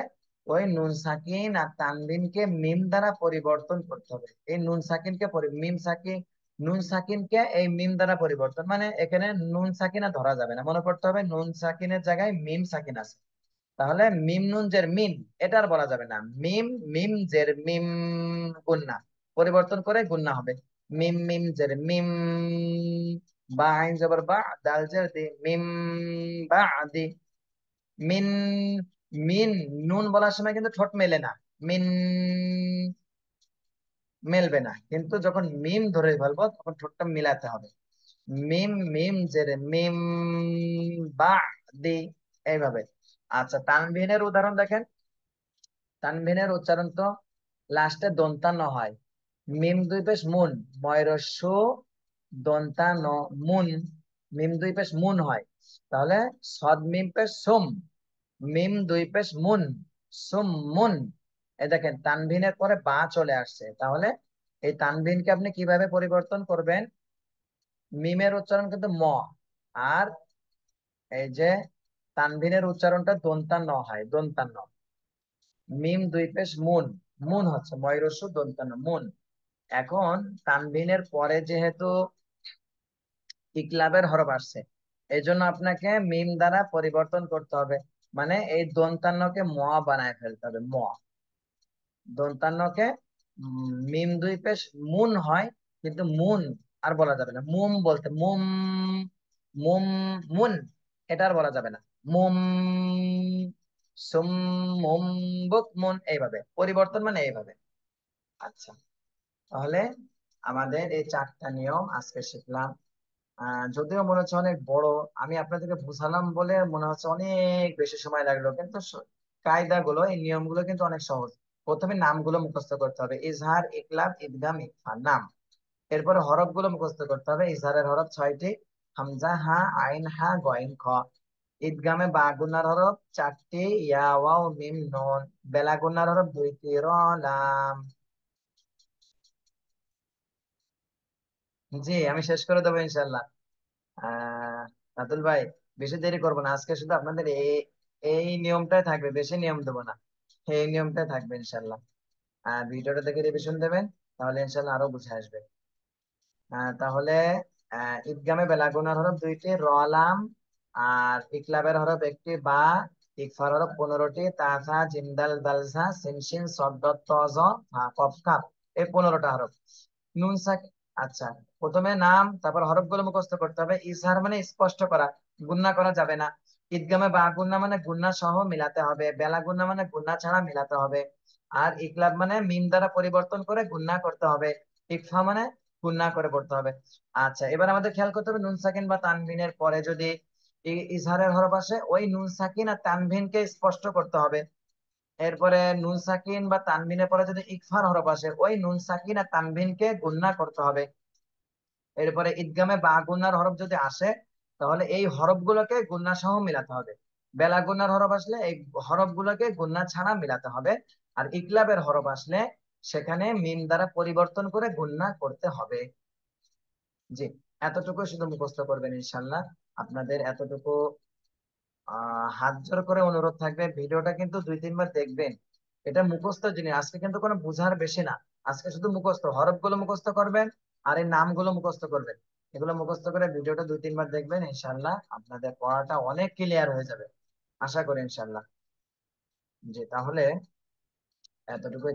ওই নুন সাকিন আর তানবিনকে মিম দ্বারা পরিবর্তন করতে হবে। এই নুন সাকিনকে মিম সাকিন, নুন সাকিনকে এই মিম দ্বারা পরিবর্তন, মানে এখানে নুন সাকিন আর ধরা যাবে না, মনে করতে হবে নুন সাকিনের জায়গায় মিম সাকিন আছে। তাহলে মিম নুন জের মিম, এটা আর বলা যাবে না। মিম, মিম জের মিম, গুন্না, পরিবর্তন করে গুন্না হবে। মিম মিম জের মিম, বা আইন জবর বা, দাল জের দি, মিম বা দি, মিন, মিন, নুন বলার সময় কিন্তু ঠোঁট মেলে না, মিন মেলবে না, কিন্তু যখন মিম ধরে ফেলবো তখন ঠোঁটটা মিলাতে হবে। মিম মিম জের মিম, বা দি, এইভাবে। আচ্ছা, তানভিনের উদাহরণ দেখেন। তানভিনের উচ্চারণ তো লাস্টে দন্তান্ন হয়। মিম দুই পেশ মুন, ময়রস্য দন্তান্ন, মুন, মিম দুই পেশ মুন হয়। তাহলে সদ মিম পেশ সুম, মিম দুই পেশ মুন, সুম মুন। এই দেখেন তানভিনের পরে বা চলে আসছে। তাহলে এই তানভিনকে আপনি কিভাবে পরিবর্তন করবেন? মিমের উচ্চারণ কিন্তু ম, আর এই যে তানভিনের উচ্চারণটা দন্তান্ন হয়, দন্তান্ন। মিম দুই পেশ মুন, মুন হচ্ছে ময়রস্য দন্তান্ন, মুন। এখন তানভিনের পরে যেহেতু ইকলাবের হরফ আসছে, এই জন্য আপনাকে মিম দ্বারা পরিবর্তন করতে হবে। মানে এই দন্তান্নকে ম বানায় ফেলতে হবে, ম। দন্তান্নকে মিম দুই পেশ মুন হয়, কিন্তু মুন আর বলা যাবে না, মুম বলতে, মুম, মুম, মুন, এটা আর বলা যাবে না। মুম, সুম, মুম, বুক, মুন, এইভাবে পরিবর্তন, মানে এইভাবে। আচ্ছা, তাহলে আমাদের এই 4টা নিয়ম আজকে শিখলাম। যদিও মনে হচ্ছে অনেক বড়, আমি আপনাদেরকে বুঝালাম বলে মনে হচ্ছে অনেক বেশি সময় লাগলো, কিন্তু কায়দাগুলো, এই নিয়মগুলো কিন্তু অনেক সহজ। প্রথমে নামগুলো মুখস্থ করতে হবে, ইজহার, ইকলাব, ইদগাম, ইখফা, নাম। এরপরে হরফ গুলো মুখস্থ করতে হবে। ইজহারের হরফ 6টি, হামজা, হা, আইন, হা, গইন, খ। ঈদগামে বা গুনার হরফ 4টি, ইয়া, ওয়াও, মিম, নুন। বেলা গুনার হরফ 2টি, র, লাম। জি, আমি শেষ করে দেবো ইনশাল্লাহ। রাতুল ভাই, বেশি দেরি করবো না, আজকে শুধু আপনাদের এই এই নিয়মটাই থাকবে, বেশি নিয়ম দেবো না, এই নিয়মটাই থাকবে ইনশাল্লাহ। ভিডিওটা দেখে রিভিশন দেবেন, তাহলে ইনশাল্লাহ আরো বুঝে আসবে। তাহলে ঈদগামে বেলাগুনার হরফ 2টি, র, লাম। আর ইকলাবের হরফ 1টি, বা। ইকফার হরফ 15টি, তাসা, জিন্দাল, দালসা, সিনশিন, সদ্দত, তজ, হা, কফ, কাপ। এই 15টা হরফ। নুন সাক। আচ্ছা, প্রথমে নাম, তারপর হরফ গুলো মুখস্থ করতে হবে। ইজহার মানে স্পষ্ট করা, গুন্না করা যাবে না। ঈদগামে বা গুন্না মানে গুন্না সহ মিলাতে হবে। বেলা গুন্না মানে গুন্না ছাড়া মিলাতে হবে। আর ইকলাব মানে মিম দ্বারা পরিবর্তন করে গুন্না করতে হবে। ইকফা মানে গুন্না করে পড়তে হবে। আচ্ছা, এবার আমাদের খেয়াল করতে হবে নুন সাকিন বা তানভিনের পরে যদি ইজহারের হরফ আসে, ওই নুন সাকিন আর তানভিনকে স্পষ্ট করতে হবে। এরপরে নুন সাকিন বা তানভিনের পরে যদি ইকফার হরফ আসে, ওই নুন সাকিন আর তানভিনকে গুন্না করতে হবে। এরপরে ঈদগামে বা গুন্নার হরফ যদি আসে, তাহলে এই হরফগুলোকে গুন্না সহ মিলাতে হবে। বেলা গুন্নার হরফ আসলে এই হরফগুলোকে গুন্না ছাড়া মিলাতে হবে। আর ইকলাবের হরফ আসলে সেখানে মিম দ্বারা পরিবর্তন করে গুন্না করতে হবে। জি, এতটুকু শুধু মুখস্থ করবেন ইনশাল্লাহ। আপনাদের এতটুকু হাত জোর করে অনুরোধ থাকবে, ভিডিওটা কিন্তু 2-3 বার দেখবেন। এটা মুখস্থ জিনিস, আজকে কিন্তু কোনো বুঝার বেশি না। আজকে শুধু মুখস্থ, হরফ গুলো মুখস্থ করবেন আর এই নামগুলো মুখস্থ করবেন। এগুলো মুখস্থ করে ভিডিওটা 2-3 বার দেখবেন, ইনশাল্লাহ আপনাদের পড়াটা অনেক ক্লিয়ার হয়ে যাবে, আশা করি ইনশাল্লাহ। জি, তাহলে এতটুকু